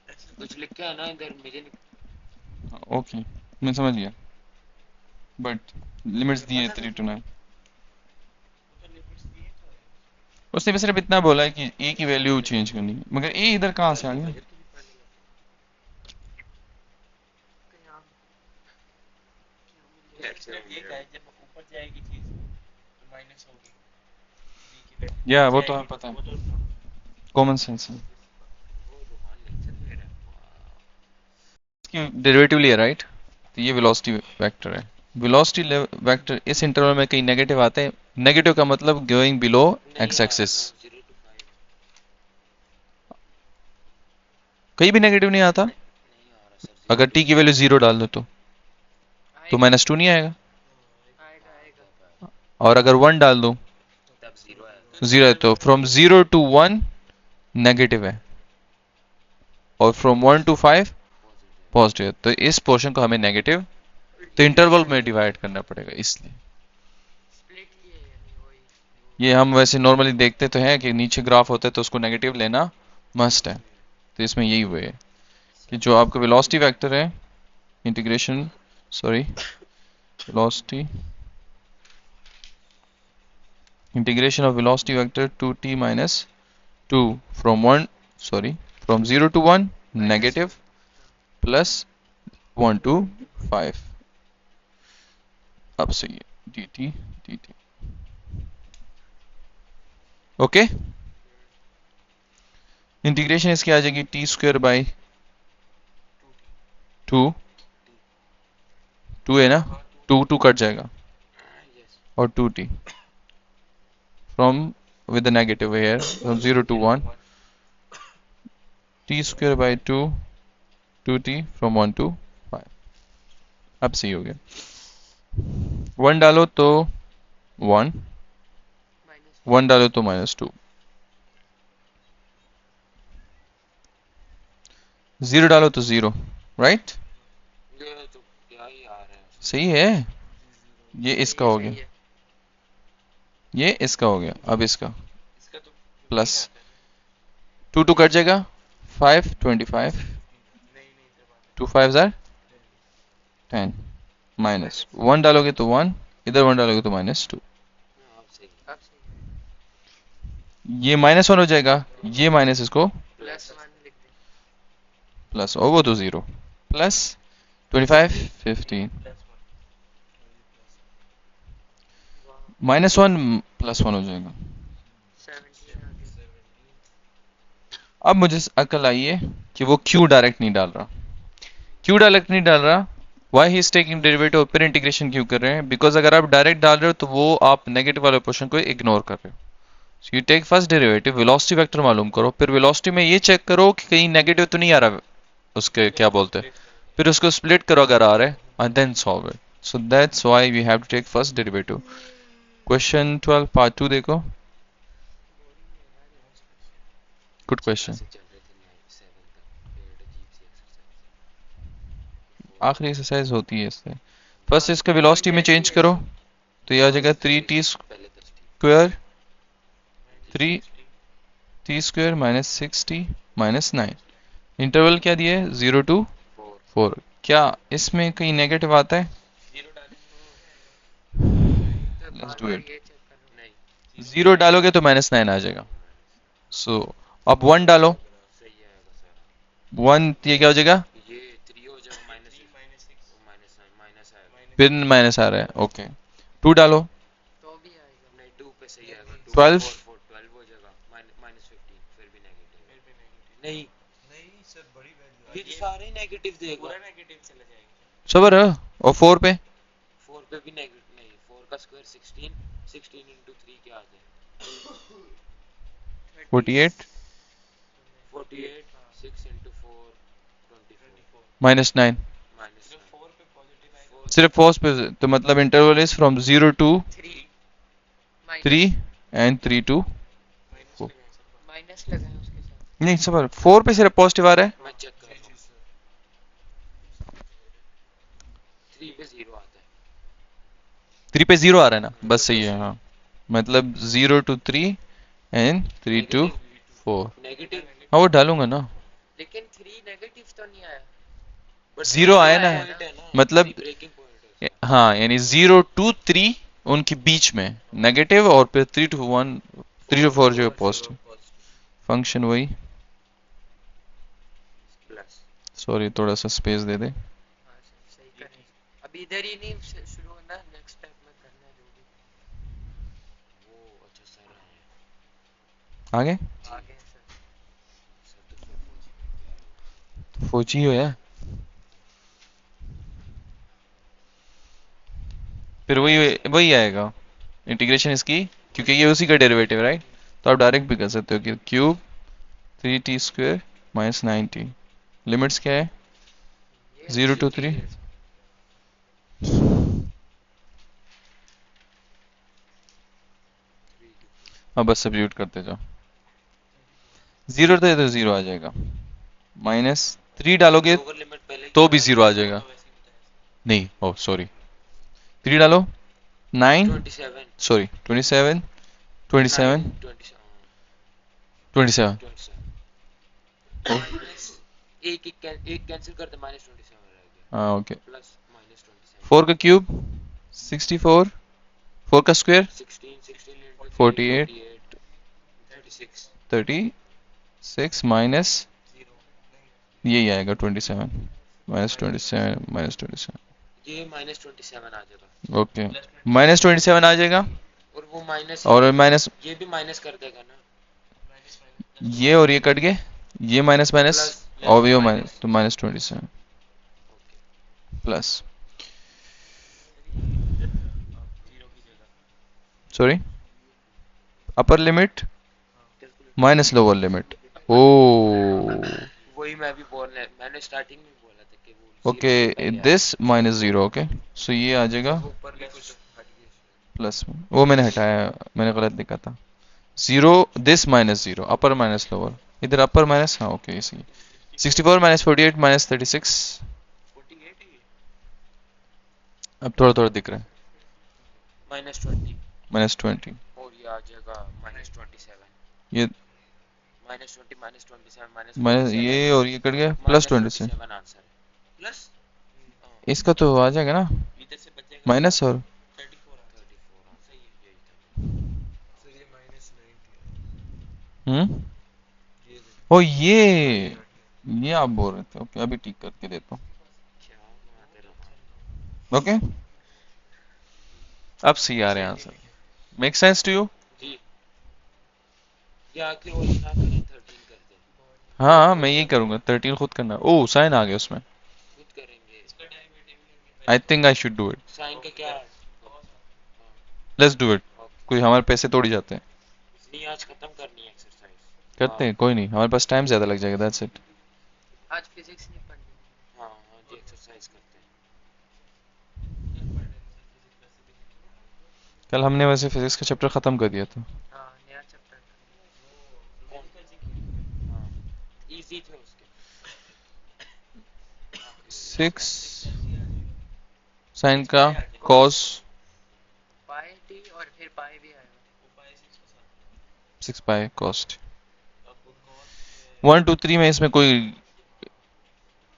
है कुछ लिखा है ना इधर मुझे नहीं ओके मैं समझ गया, बट लिमिट्स दिए 3 to 9, उसने भी सिर्फ इतना बोला है कि a की वैल्यू चेंज करनी है, मगर a इधर कहाँ से आ गया? कहीं आप ऊपर जाएगी चीज तो माइनस होगी या वो तो हमें पता है, कॉमन सेंस है। वो रूहान लेक्चर दे रहा है इसकी डेरिवेटिव लिया राइट, तो ये वेलोसिटी वेक्टर है, वेलोसिटी वेक्टर इस इंटरवल में कहीं नेगेटिव आते हैं, नेगेटिव का मतलब going below x axis, 0 to 5 कहीं भी नेगेटिव नहीं आता, नहीं आ रहा सर अगर t की वैल्यू 0 डाल दो तो आएगा -2 नहीं आएगा, आएगा आएगा। और अगर 1 डाल दो तब 0 आएगा 0 है, तो फ्रॉम 0 to 1 नेगेटिव है और फ्रॉम 1 to 5 पॉजिटिव है, तो इस पोर्शन को हमें नेगेटिव तो इंटरवल में डिवाइड करना पड़ेगा, इसलिए स्प्लिट किए यानी वही ये हम वैसे नॉर्मली देखते तो हैं कि नीचे ग्राफ होता है तो उसको नेगेटिव लेना मस्ट है, तो इसमें यही हुए है कि जो आपका वेलोसिटी वेक्टर है integration sorry velocity integration of velocity vector 2t minus 2 from 1 sorry from 0 to 1 negative plus 1 to 5 अब सही है dt dt ओके, इंटीग्रेशन इसकी आ जाएगी t स्क्वायर बाई 2 2 है ना, 2 2 कट जाएगा यस और 2t from with the negative here from 0 to 1 t square by 2 2t from 1 to 5, अब सही हो गया, 1 डालो तो 1 माइनस 1 डालो तो -2, 0 डालो तो 0 राइट, ये तो क्या ही आ रहा है सही है, ये इसका हो गया, ये इसका हो गया, अब इसका इसका तो प्लस 2 2 कट जाएगा 5 25 2 5 are 10 माइनस 1 डालोगे तो 1 इधर 1 डालोगे तो -2, अब सही अब सही ये -1 हो जाएगा, ये माइनस इसको प्लस 1 लिख दे प्लस और वो तो 0 प्लस 25 15 वाह -1 +1 हो जाएगा, 17 आ गया अब मुझे अकल आई है कि वो क्यों डायरेक्ट नहीं डाल रहा। क्यों डायरेक्ट नहीं डाल रहा? Why he is taking derivative, फिर इंटीग्रेशन क्यों कर रहे हैं? बिकॉज अगर आप डायरेक्ट डाल रहे हो तो वो आप नेगेटिव वाले पोर्शन को इग्नोर कर रहे हो। So you take first derivative, velocity vector मालूम करो, फिर वेलोसिटी में ये चेक करो कि कहीं नेगेटिव तो नहीं आ रहा उसके, क्या बोलते हैं, फिर उसको स्प्लिट करो अगर आ रहा है, and then solve it. So that's why we have to take first derivative. Question 12 part 2 देखो। Good question. से चल रहे थे 7 तक, फिर अजीब सी एक्सरसाइज। आखिरी एक्सरसाइज होती है इससे। फर्स्ट इसका वेलोसिटी में चेंज करो तो ये आ जाएगा 3t पहले 10 ठीक square, 3t square minus 6t minus 9। Interval क्या दिया है? 0 to 4 4। क्या इसमें कहीं नेगेटिव आता है? तो let's bar do bar it. ये चेक करो। नहीं 0 डालोगे तो -9 आ जाएगा। सो अब 1 डालो। सही आएगा सर। 1 ये क्या हो जाएगा? ये 3 हो जाएगा माइनस माइनस आएगा। फिर माइनस आ रहा है, ओके। 2 डालो। तो भी आएगा। नहीं 2 पे सही आएगा। 2 12 4 12 हो जाएगा, माइनस 15 फिर भी नेगेटिव। नहीं नहीं सर, बड़ी वैल्यू ये तो सारे नेगेटिव देगा। सबर है। और 4 पे 4 पे भी नेगेटिव नहीं, 4 का स्क्वायर 16, 16 into 3 क्या आता है? 48 48, 6 into 4 24 -9। माइनस सिर्फ 4 पे, तो मतलब interval is from 0 to 3 3 and 3 to 4। Minus लगाए उसके साथ। नहीं सबर, 4 पे सिर्फ पॉजिटिव आ रहा है। मैं चेक कर रहा हूँ। 3 पे 0 आता है। 3 पे 0 आ रहा है ना, बस सही है। हाँ मतलब 0 to 3 एंड 3 to 4। नेगेटिव हाँ वो डालूंगा ना। लेकिन 3 नेगेटिव तो नहीं आया। बट 0 आया ना, पॉइंट है ना, मतलब ब्रेकिंग पॉइंट है हाँ यानी 0 to 3 उनके बीच में नेगेटिव, और फिर 3 to 1, 3 to 4 जो पॉजिटिव। फंक्शन वही। प्लस। सॉरी थोड़ा सा स्पेस दे दे। हाँ सर, सही करें। अब इधर ही नहीं शुरू होना, नेक्स्ट स्टेप में करना है जो भी। वो अच्छा सर है आगे आगे सर। सर तो फिर तो फौजी हो यार। फिर वही वही आएगा इंटीग्रेशन इसकी, क्योंकि ये उसी का डेरिवेटिव राइट। तो आप डायरेक्ट भी कर सकते हो कि cube 3t square minus 9t। Limits क्या है? ये 0 to 3। अब बस सब्स्टिट्यूट करते जाओ। 0 तो 0 आ जाएगा, -3 डालोगे लोअर लिमिट पहले तो क्या भी था? 0 आ जाएगा। नहीं, ओह सॉरी, 3 डालो 9, 27 सॉरी 27, 27, 27 27। 27 ओह, माइनस एक कैंसिल कर दे, माइनस 27 रह गया, हाँ ओके। प्लस माइनस 27 4 का क्यूब 64, 4 का स्क्वायर 16 16 into 3 48, 48 36 36 माइनस यही आएगा 27, -27 ये माइनस 27 आ जाएगा, ओके। -27 आ जाएगा, और वो माइनस और माइनस ये भी माइनस कर देगा ना, ये और ये कट गए, ये माइनस माइनस प्लस और ये माइनस, माइनस तो -27 okay plus, sorry upper limit minus lower limit. ओ वही मैं भी बोलने, मैंने स्टार्टिंग में बोला था कि वो ओके, 0 से पहले दिस -0 ओके। सो ये आ जाएगा वो ऊपर भी कुछ हट गया प्लस में, वो मैंने हटाया, मैंने गलत लिखा था। 0 दिस -0 अपर माइनस लोअर, इधर अपर माइनस, हाँ ओके इसी 64 -48 -36। 48 ही अब थोड़ा थोड़ा दिख रहा है, -20 -20। और ये आ जाएगा -27 ये -20 -27 माइनस ये और ये कट गया, +27। -27 आंसर है, प्लस इसका तो आ जाएगा ना इधर से बचेगा माइनस, और 34 आंसर यही था। सर ये -90 ये ओ ये आप बोल रहे थे, ओके अभी ठीक करके देता हूँ, क्या बात है रहा ओके। अब सी आ रहे हैं answer, make sense to you? जी, ये आखिर वाली ना करें 13 कर दें, हाँ मैं यही करूंगा, 13 खुद करना। ओ साइन आ गया उसमें। खुद करेंगे। I think I should do it. Sine का क्या? Let's do it. ओके। कोई हमारे पैसे तोड़ ही जाते हैं। नहीं, आज खत्म करनी है एक्सरसाइज। करते हैं, कोई नहीं, हमारे पास टाइम ज्यादा लग जाएगा, दैट्स इट। आज फिजिक्स नहीं पढ़नी। हाँ हाँ जी, एक्सरसाइज करते हैं। कल हमने वैसे फिजिक्स का चैप्टर खत्म कर दिया था। हाँ नया चैप्टर। हाँ, इजी थे उसके। 6 साइन का कॉस पाई टी और फिर पाई भी आएगा। 6 पाई कॉस्ट 1 2 3 में इसमें कोई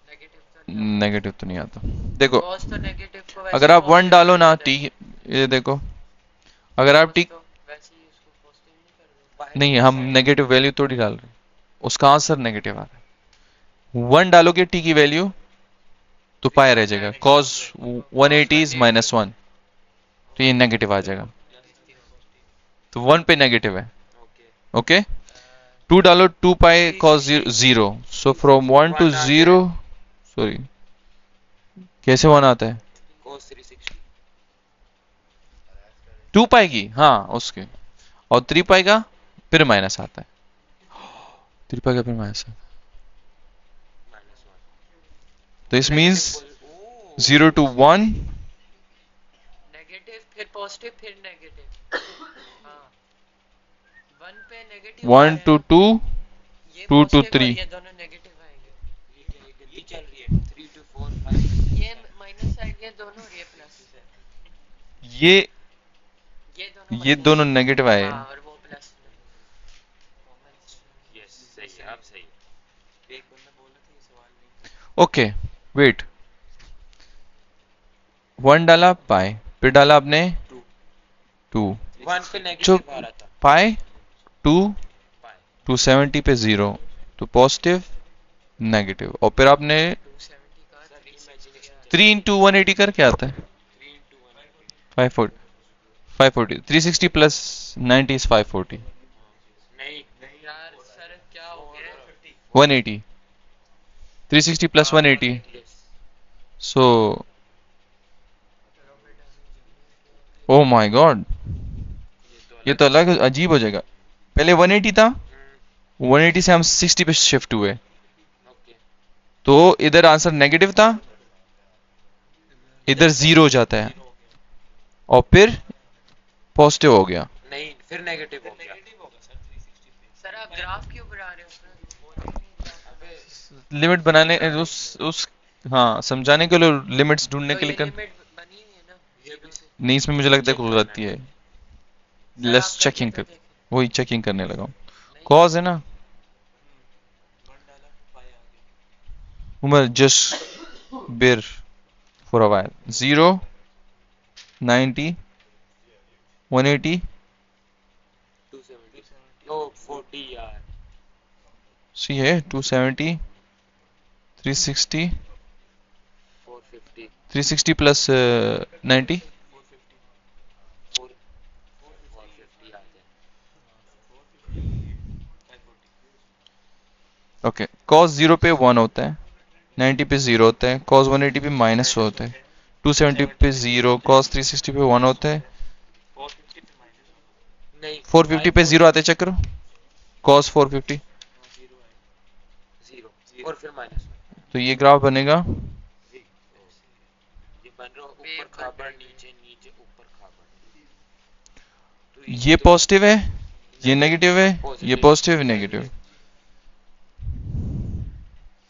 नेगेटिव तो नहीं आता। नेगेटिव तो नहीं आता। देखो कॉस तो नेगेटिव को वैसे अगर आप 1 positive डालो ना करते टी, हैं। ये देखो अगर आप cos टी, तो वैसे ही उसको पॉजिटिव नहीं कर रहे। नहीं हम नेगेटिव वैल्यू थोड़ी डाल रहे हैं, उसका आंसर नेगेटिव आ रहा है। 1 डालोगे टी की वैल्यू तो पाई रह जाएगा, कॉस 180 इज -1, तो ये नेगेटिव आ जाएगा, तो 1 पे नेगेटिव है। ओके। ओके 2 डालो 2 pi cos 0, so from 1 to 0, sorry कैसे 1 आता है? cos 360। 2 पाई की, हाँ उसके, और 3 पाई का फिर माइनस आता है, 3 पाई का फिर माइनस आता है, तो इस मीन्स 0 to 1 नेगेटिव फिर पॉजिटिव फिर नेगेटिव। हाँ 1 पे नेगेटिव 1 to 2 ये 2 to positive और 3 ये दोनों नेगेटिव आएंगे। ये क्या, ये गलती चल रही है? 3 to 4 5। ये माइनस आएंगे दोनों और ये प्लस। ये ये दोनों दोनों नेगेटिव आए। हाँ और वो प्लस। यस सही है, अब सही है। एक बंदा बोला था ये सवाल नहीं। ओके वेट, 1 डाला पाई, फिर डाला आपने 2 1 पे जो नेगेटिव आ रहा था। पाई 2 पाई 270 पे 0, तो पॉजिटिव नेगेटिव, और फिर आपने 270 का 360 3 इंटू 180 कर क्या आता है? 3 into 1। 540 540 360 प्लस 90 इज 540 नहीं यार सर क्या हो गया? 180 360 plus 180, yes. So oh my God, ये तो अलग अजीब हो जाएगा। पहले 180 था, 180 से हम 60 पे शिफ्ट हुए, ओके। तो इधर आंसर नेगेटिव था, इधर 0 हो जाता है, और फिर पॉजिटिव हो गया। नहीं फिर नेगेटिव हो गया। सर आप ग्राफ क्यों बना रहे हो? अबे लिमिट बनाने उस हाँ समझाने के लिए, लिमिट्स ढूंढने तो के ये लिए कर, लिमिट बनी हुई है ना ये भी नहीं इसमें मुझे लगता है कोई गलती है, सर, लेस आप करके चेकिंग तो कर, देखें। वही चेकिंग करने लगा हूँ। नहीं, कॉज है ना उमर, जस्ट बेर फॉर अ वाइल, 0 90 180 270। ओ 40 यार। सी है 270 360 450 360 प्लस 90 450 आ जाए। ओके, कॉस 0 पे 1 होता है, 90 पे 0 होता है, कॉस 180 पे माइनस होता है, 270 पे 0, कॉस 360 पे 1 होता है, नहीं 450 पे 0 आते, चेक करो, कॉस 450, 0 और फिर माइनस। तो ये ग्राफ बनेगा ये बन रहा ऊपर खाबर नीचे नीचे ऊपर खाबर। तो ये पॉजिटिव है, ये नेगेटिव है, ये पॉजिटिव नेगेटिव,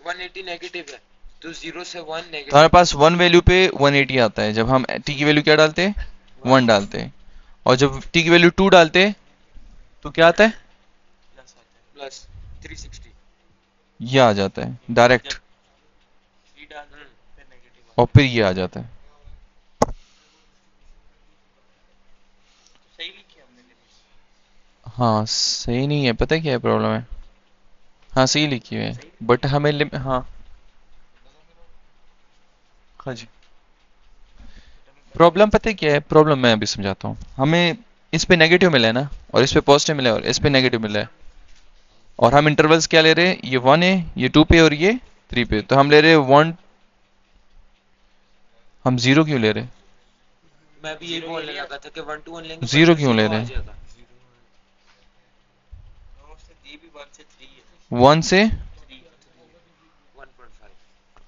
180 नेगेटिव है तो 0 से 1 नेगेटिव। तो हमारे पास 1 वैल्यू पे 180 आता है, जब हम t की वैल्यू क्या डालते हैं 1 डालते हैं, और जब t की वैल्यू 2 डालते हैं तो क्या आता है, प्लस 360। ये आ जाता है डायरेक्ट, और फिर ये आ जाता है। हाँ सही नहीं है, पता है क्या प्रॉब्लम है, हाँ सही लिखी हुई है, बट हमें हाँ हाँ जी, प्रॉब्लम पता है क्या है, प्रॉब्लम मैं अभी समझाता हूँ। हमें इस पे नेगेटिव मिला है ना, और इस पे पॉजिटिव मिला है, और इस पे नेगेटिव मिला है, और हम इंटरवल्स क्या ले रहे हैं, ये 1 है, ये 2 पे और ये 3 पे, तो हम ले रहे हैं 1, हम 0 क्यों ले रहे हैं, मैं भी यही बोलने लगा था कि 1 to 1 लेंगे 0 पर क्यों ले 0 रहे आ हैं, जाएगा। ये भी 1 से 3 है। 1 से 1.5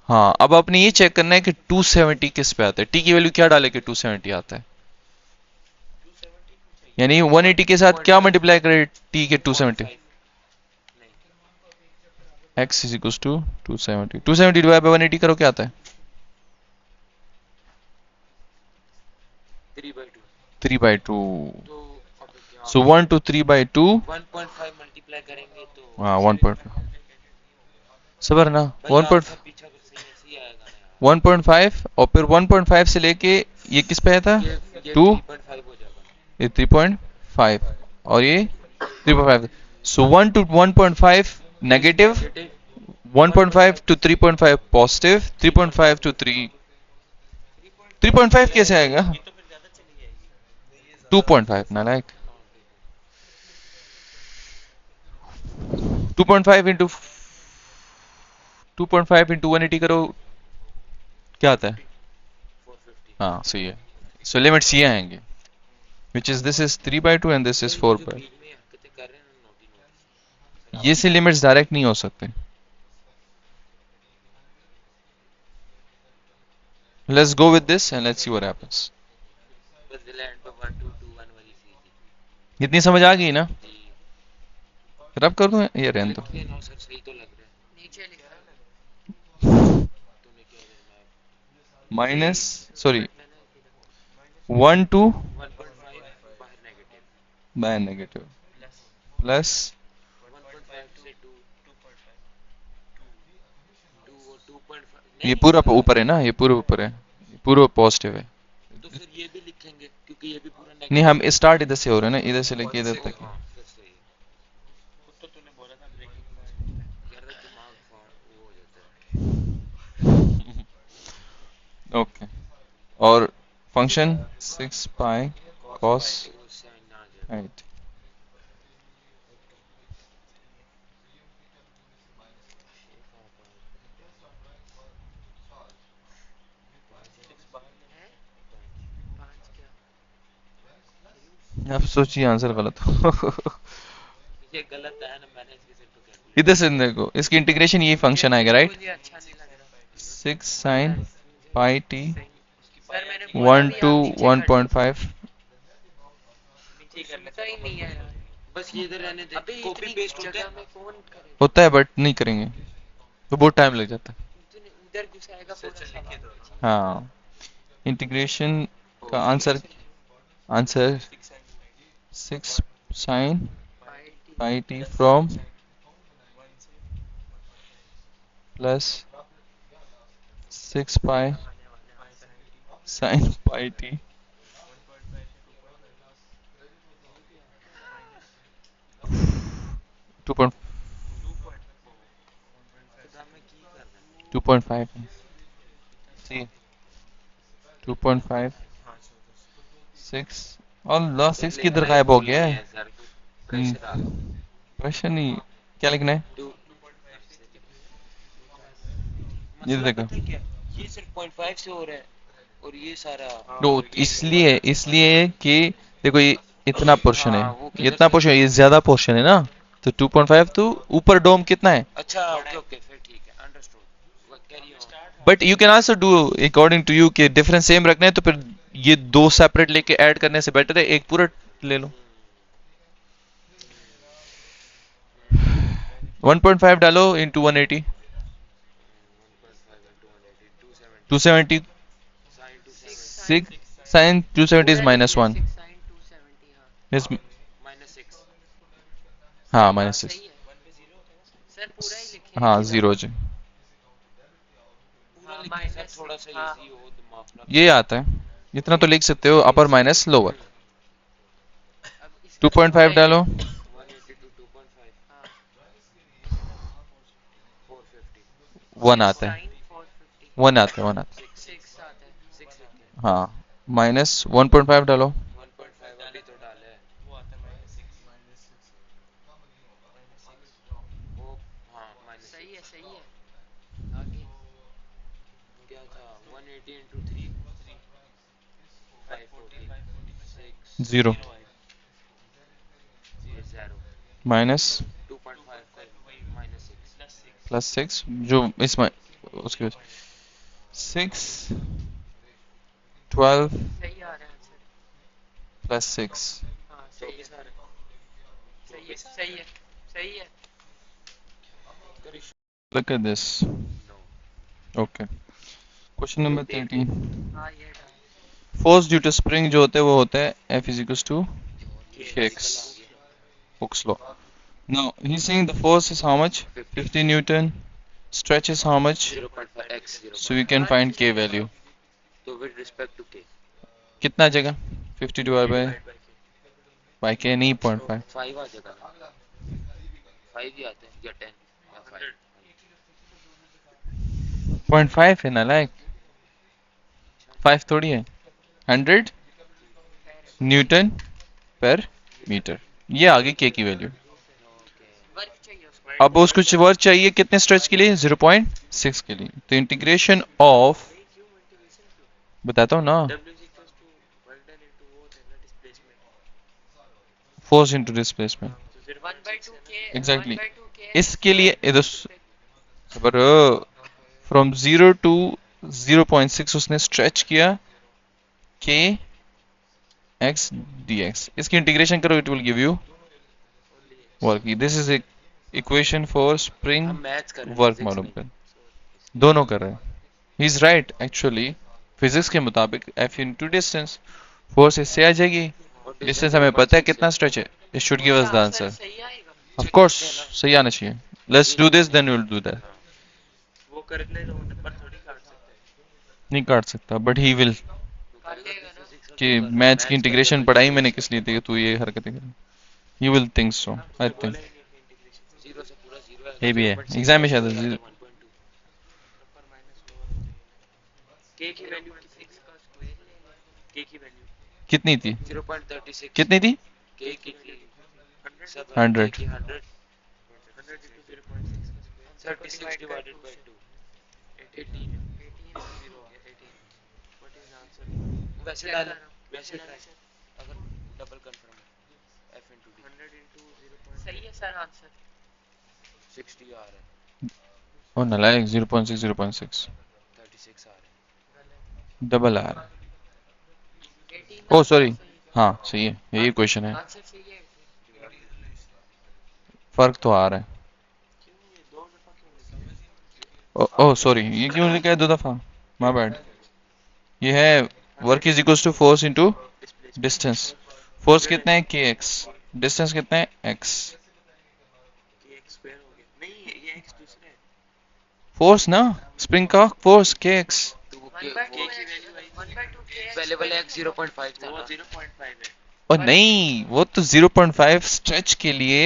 हाँ। अब आपने ये चेक करना है कि 270 किस पे आता है, टी की वैल्यू क्या डाले कि 270 आता है, 270 यानी 180 के साथ क्या मल्टीप्लाई करे टी के 270, 0.5 नहीं x is equal to 270, 270 divide by 180 करो क्या आता है, 3/2 3/2, तो अब क्या सो 1 to 3/2, 1.5 मल्टीप्लाई करेंगे तो हाँ 1.5, सबर ना, भाई 1. आपका पीछा कर सही ऐसे ही आएगा ना 1.5 और फिर 1.5 से लेके ये किस पे आया था, यार, ये 2, 3.5 हो जाएगा ये 3.5 और ये 3.5, सो 1 to 1.5 negative, negative 1.5 to 3.5 positive, 3.5 to 3, 3.5 कैसे आएगा, ये तो फिर ज्यादा चली जाएगी। ये ज्यादा 2.5 नालायक, 2.5 इंटू 2.5 इंटू 180 करो क्या आता है, 450 हाँ सही है, सो लिमिट्स ये आएंगे, which is this is 3/2 and this is sir, 4 ये जो by, बीच में हरकतें कर रहे हैं ना नोटी नोटी ये से लिमिट्स डायरेक्ट नहीं हो सकते, let's go with this and let's see what happens, बस लैंड पे 1 to 2 1 वाली सीधी इतनी समझ आ गई ना, जी रब कर दूं ये रहने दो, लिखते ना सर सही तो लग रहा है नीचे लिखा है तूने क्या करना है माइनस सॉरी मैंने इधर 1 to 1.5 बाहर negative by negative plus plus 1.5 से 2 2 और 2.5 ये नहीं पूरा ऊपर है ना, ये पूरा ऊपर है, ये पूरा पॉजिटिव है, तो फिर ये भी लिखेंगे क्योंकि ये भी पूरा नहीं नेगेटिव हम स्टार्ट इधर से हो रहे हैं ना, इधर से लेके इधर तक, हाँ फिर सही है खुद तो तूने बोला था ब्रेकिंग पॉइंट। यार दिमाग वो हो जाता है ओके, और फंक्शन 6 पाई cos वो साइन आ जाएगा 8, है 5 क्या आप सोचिए आंसर गलत हो ये गलत है ना मैंने इसके सिर्फ कैलकुलेट इधर से देखो, इसकी इंटीग्रेशन ये फंक्शन आएगा राइट, बिल्कुल ही अच्छा नहीं लग रहा 6 sin pi t सर मैंने बोला 1 भी to आप नीचे कर लो 1.5, नीचे सुनता ही नहीं है यार बस ये इधर रहने दे अबे कॉपी इतनी पेस्ट होता जगह है में कौन करे होता है बट नहीं करेंगे तो बहुत टाइम लग जाता है, तूने उधर घुसाएगा पूरा सवाल हाँ इंटीग्रेशन का answer answer 6 sin pi t from plus 6 pi sin pi t 2.5 खुदा में की कर रहा है 2.5 सी 2.5 6 अल्लाह 6 किधर गायब हो गया है, सर प्रेशर आ गया प्रश्न नहीं क्या लिखना है, टू ये मसला देखो पता है क्या ये सिर्फ 0.5 से हो रहा है और ये सारा तो इसलिए इसलिए कि देखो ये इतना पोर्शन है, हाँ, वो ये किधर इतना से पोर्शन ये ज्यादा पोर्शन है ना, तो 2.5 तो ऊपर डोम कितना है, अच्छा ओके ओके फिर ठीक है understood carry on but you can also do according to you कि डिफरेंस सेम रखना है तो फिर ये दो सेपरेट लेके ऐड करने से बेटर है एक पूरा ले लो, 1.5 डालो into 180 270 6 sin 270 is minus 1 6 sin 270 हाँ is माइनस 6 हाँ minus 6 सही है सर पूरा ही लिखे हाँ जीरो जी पूरा लिखिए सर माइनस थोड़ा सा हाँ इजी हो दिमाग ना ये आता है इतना तो लिख सकते हो अपर माइनस लोअर, अब इसका 2.5 डालो 180 to 2.5 हाँ 450 1 आता है sin 450 1 आता है 1 आता 6 आता है 6 लिखे है हाँ माइनस 1.5 डालो 1.5 अभी तो डाले है वो आता है -6 180 into 3 540 6 0 0 माइनस 2.55 minus 6 प्लस 6 जो इसमें उसके 6 12 सही आ रहा है आंसर। प्लस 6 हाँ सही है 24 आ रहा सही है सही है सही है। है। look at this No. okay question number 13 हाँ ये डाल फोर्स ड्यू टू स्प्रिंग जो होते हैं वो होता है F is equals to kx Hooke's law now he's saying the force is how much 50 Newton stretch is how much 0.5 x 0. so we can find k value So with respect to k. कितना जगह 50 divided by k नहीं 0.5 5 आ जाएगा ना 5 ही आते हैं या 10 या 5 0.5 है ना लाइक 5 थोड़ी है 100 न्यूटन पर मीटर ये आगे k की वैल्यू वर्क चाहिए उसको। अब उसको वर्क चाहिए कितने स्ट्रेच के लिए 0.6 के लिए तो इंटीग्रेशन ऑफ बताता हूँ ना W is equals to work done into वो होता है ना displacement. Force into displacement So 1/2 k Exactly. 1/2 k इसके लिए फ्रॉम 0 टू 0.6 उसने स्ट्रेच किया k x dx इसकी इंटीग्रेशन करो it will give you work this is equation for spring हम मैथ्स कर रहे हैं वर्क physics मालूम नहीं. कर दोनों कर रहे हैं he is right actually physics के मुताबिक f इनटू डिस्टेंस फोर्स इससे आ जाएगी और डिस्टेंस हमें पता है कितना स्ट्रेच है it should give us the answer सही आएगा। ऑफ कोर्स सही आना चाहिए let's do this then we will do that वो कर ले तो नंबर थोड़ी काट सकते हैं. नहीं काट सकता बट ही विल कर लेगा ना। कि मैथ्स की इंटीग्रेशन पढ़ाई मैंने किस लिए थी कि तू ये हरकतें कर you will think so I think zero से पूरा जीरो है ये भी है एग्जाम में शायद 1.2 k की वैल्यू k की वैल्यू कितनी थी 0.36 कितनी थी k की थी 100 100 100 into 0.6 36 divided by 2 18 वैसे डाल वैसे डाल अगर डबल कंफर्म है f into d 100 into 0. सही है सर आंसर। 60 आ रहा है ओ नालायक 0.6 0.6 36 आ रहा है डबल आ रहा है 18 ओ सॉरी हाँ सही है यही क्वेश्चन है आंसर सही है। फर्क तो आ रहा है ओ सॉरी ये क्यों लिखा है दो दफा माय बैड ये है work is equals to force into distance force कितना है kx डिस्टेंस कितना है x k स्क्वायर हो गया नहीं ये x दूसरा है फोर्स ना स्प्रिंग का फोर्स kx तो वो 1/2 k की वैल्यू आई 1/2 k पहले वाला x 0.5 था वो 0.5 है और नहीं वो तो 0.5 स्ट्रेच के लिए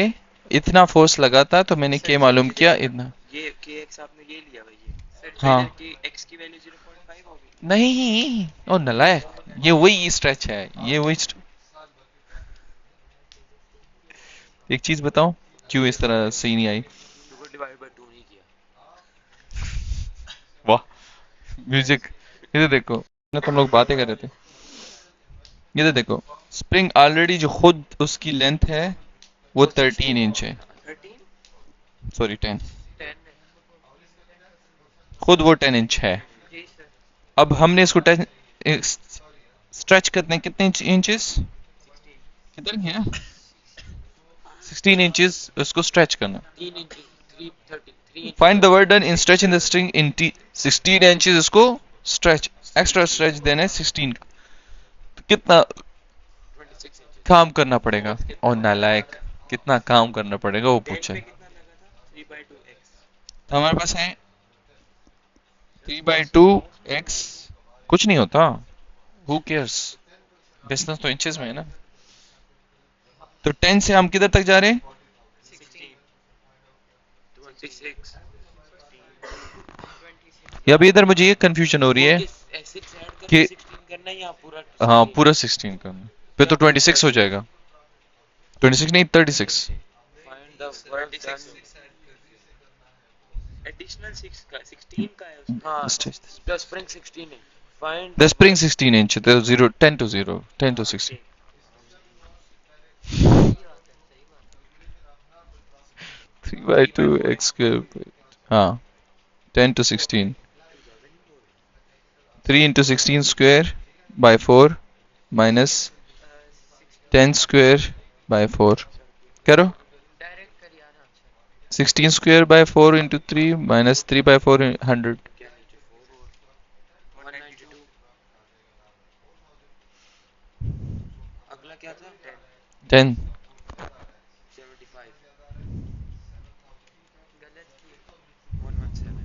इतना फोर्स लगा था तो मैंने k मालूम किया इतना ये kx आपने ये लिया भाई ये फिर हाँ। कि x की वैल्यू 0.5 होगी नहीं ओ नालायक ये वही स्ट्रेच है ये वही एक चीज बताऊं क्यों इस तरह सही नहीं आई क्योंकि डिवाइड बाय 2 नहीं किया वाह म्यूजिक इधर देखो ना तुम लोग बातें कर रहे थे इधर देखो स्प्रिंग ऑलरेडी जो खुद उसकी लेंथ है वो 13 इंच है 13 सॉरी 10 10 है। खुद वो 10 इंच है जी सर। अब हमने इसको स्ट्रेच करते हैं कितने इंचेस कितने हैं 16 इंचेस उसको स्ट्रेच करना 3 inch 3 inch find the work done in stretch in the string in 16 inches इसको स्ट्रेच एक्स्ट्रा स्ट्रेच देना है 16 का तो कितना 26 इंच काम करना पड़ेगा और नालायक कितना काम करना पड़ेगा वो पूछा है कितना लगा था 3/2x तो हमारे पास है 3/2x कुछ नहीं होता हु केयर्स डिस्टेंस तो इंचेस में है ना तो 10 से हम किधर तक जा रहे हैं 16 26 या अभी इधर मुझे ये कंफ्यूजन हो रही है 6 ऐड करके कि 16 करना है या पूरा हाँ पूरा 16 करना फिर तो 26 हो जाएगा 26 नहीं 36 find the work done additional 6 का 16 का है उसमें हाँ Stretch this. द स्प्रिंग 16 है find The spring 16 inch, the 0, 10 to 0, 10 to 16. सही बात है, सही बात है। 3 by 2 x square. हाँ, 10 to 16. 3 into 16 square by 4 minus 10 square by 4. करो. डायरेक्ट कर यार answer. 16 square by 4 into 3 minus 3 by 4 100. क्या नीचे 192 अगला क्या था 10. 75 गलत किए। 117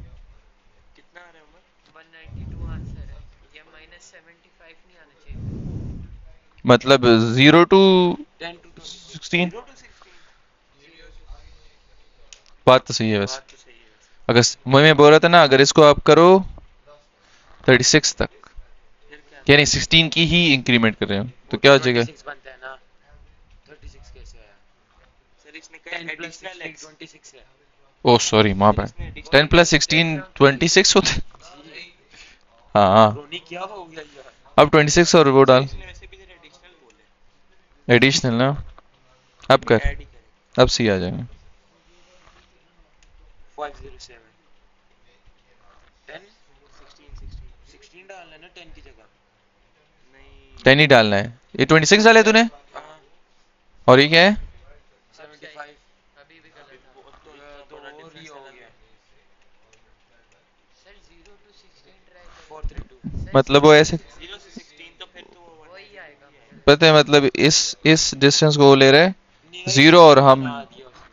कितना आ रहा है उमर 192 आंसर है, ये -75 नहीं आना चाहिए फिर। मतलब 0 to 10 to 16. 0 to 16 बात तो सही है वैसे. बात तो सही है वैसे। अगर मैं बोल रहा था ना, अगर इसको आप करो 36 तक, फिर क्या यानी 16 की ही इंक्रीमेंट कर रहे हो, तो क्या हो जाएगा? 26 बनता है ना 36 कैसे आया सर इसने कहा 10 plus एडिशनल 16 एक्स 26 है ओह सॉरी, माँ बैड. 10 plus 16 26 होते. हाँ हाँ, रोनी क्या हो गया यार अब 26 और वो डाल इसने वैसे भी इधर एडिशनल बोले एडिशनल ना. अब कर, ऐड ही करें अब सी आ जाएगा. 507 10 16 16 डालना है ना 10 की जगह नहीं 10 ही डालना है. ये 26 डाले तूने, हाँ और ये क्या है? 75 अभी भी गलत था। तो थोड़ा और ही डिफरेंस हो है ना गया सर 0 to 16 ट्राई करो। 432 सर, मतलब वो ऐसे, 0 से 16 तो फिर तो वो वही आएगा मुझे। पता है, मतलब इस डिस्टेंस को वो ले रहा है नहीं, 0 और हम बना दिया उसने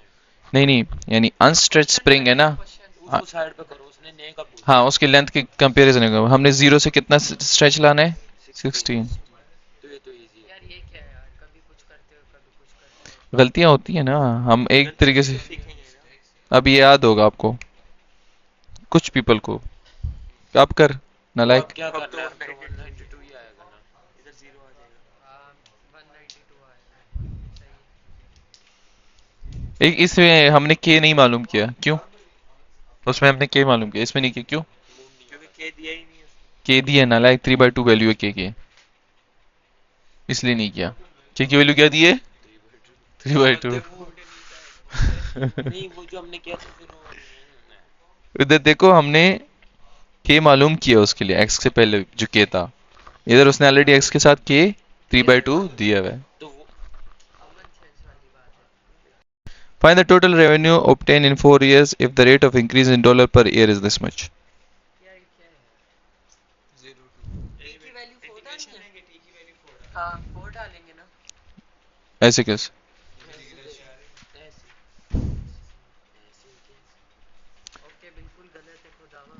नहीं नहीं, यानी अनस्ट्रेच स्प्रिंग है ना. क्वेश्चन उसको साइड पे करो उसने ने का पूछा हाँ, उसकी लेंथ के कंपैरिजन है. हमने 0 से कितना स्ट्रेच लाना है? 16. तो ये तो इजी है यार, ये क्या है यार, कभी कुछ करते हो कभी कुछ करते हो। गलतियां होती है ना, हम एक तरीके से. सीखेंगे ना अब ये याद होगा आपको, कुछ पीपल को. अब कर अब नालायक. क्या अब करना है अब तो 192 192 ही आएगा ना इधर 0 आ जाएगा 192 आएगा। सही है। एक इसमें हमने के नहीं मालूम किया, क्यों? उसमें हमने के मालूम किया, इसमें नहीं किया, क्यों? क्योंकि के दिया ही नहीं है उसने के दिया नालायक. 3/2 वैल्यू है के, इसलिए नहीं किया. के की वैल्यू क्या दी है? 3/2. नहीं वो जो हमने किया था फिर वो इधर देखो, हमने के मालूम किया उसके लिए, एक्स से पहले जो के था. इधर उसने ऑलरेडी एक्स के साथ के 3/2 दिया हुआ है. तो वो कॉमन सेंस वाली बात है। Find the total revenue obtained in 4 years if the rate of increase in dollar per year is this much. यार, ये क्या है? 0 टी की वैल्यू 4 डालनी है। टी की वैल्यू 4 हाँ, 4 डालेंगे ना। ऐसे कैसे? ओके, बिल्कुल गलत है खुदावा।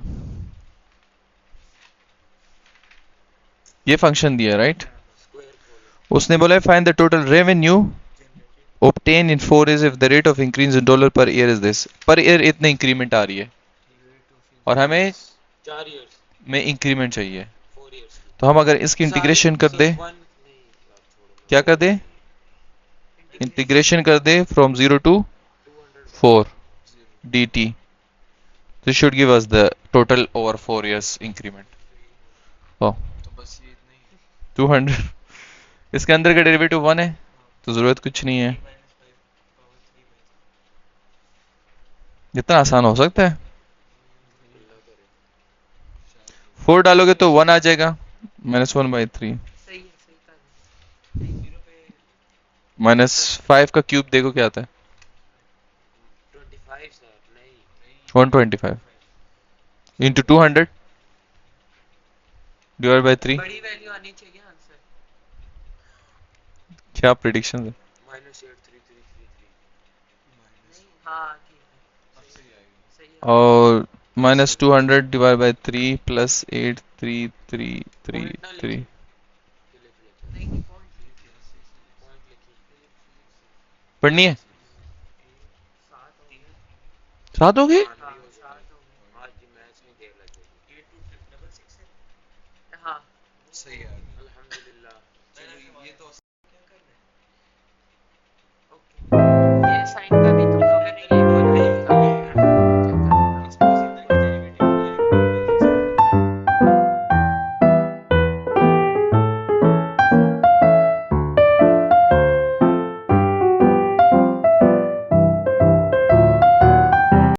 ये फंक्शन दिया, राइट? स्क्वायर खोलो उसने बोला है find the total revenue obtained in 4 years if the rate of increase in dollar per year is this. Per year इतने इंक्रीमेंट आ रही है और हमें 4 इयर्स में इंक्रीमेंट चाहिए. 4 इयर्स तो हम अगर इसकी इंटीग्रेशन कर दे, क्या कर दे? इंटीग्रेशन कर they from 0 to 4 dt. This should give us the total over 4 years increment. Oh, तो बस ये इतना ही 200. इसके अंदर का डेरिवेटिव 1 है, तो जरूरत कुछ नहीं है. जितना आसान हो सकता है. 4 डालोगे तो 1 आ जाएगा, -1/3. सही है, सही कहा। -5 का क्यूब देखो क्या आता है. 25 सर नहीं 125 इंटू 200 डिवाइड बाई 3. बड़ी वैल्यू आनी चाहिए आंसर। क्या प्रिडिक्शन है? -83333 नहीं, हाँ ठीक है। सही है। और -200 डिवाइड बाई 3 प्लस 83333. नहीं, नहीं, पॉइंट पढ़नी है? 7 हो गए। 7 हो गए? हाँ, 7 हो गए। आज की मैच में देर लग गई 8266 है हाँ। सही है अल्हम्दुलिल्लाह चलो ये तो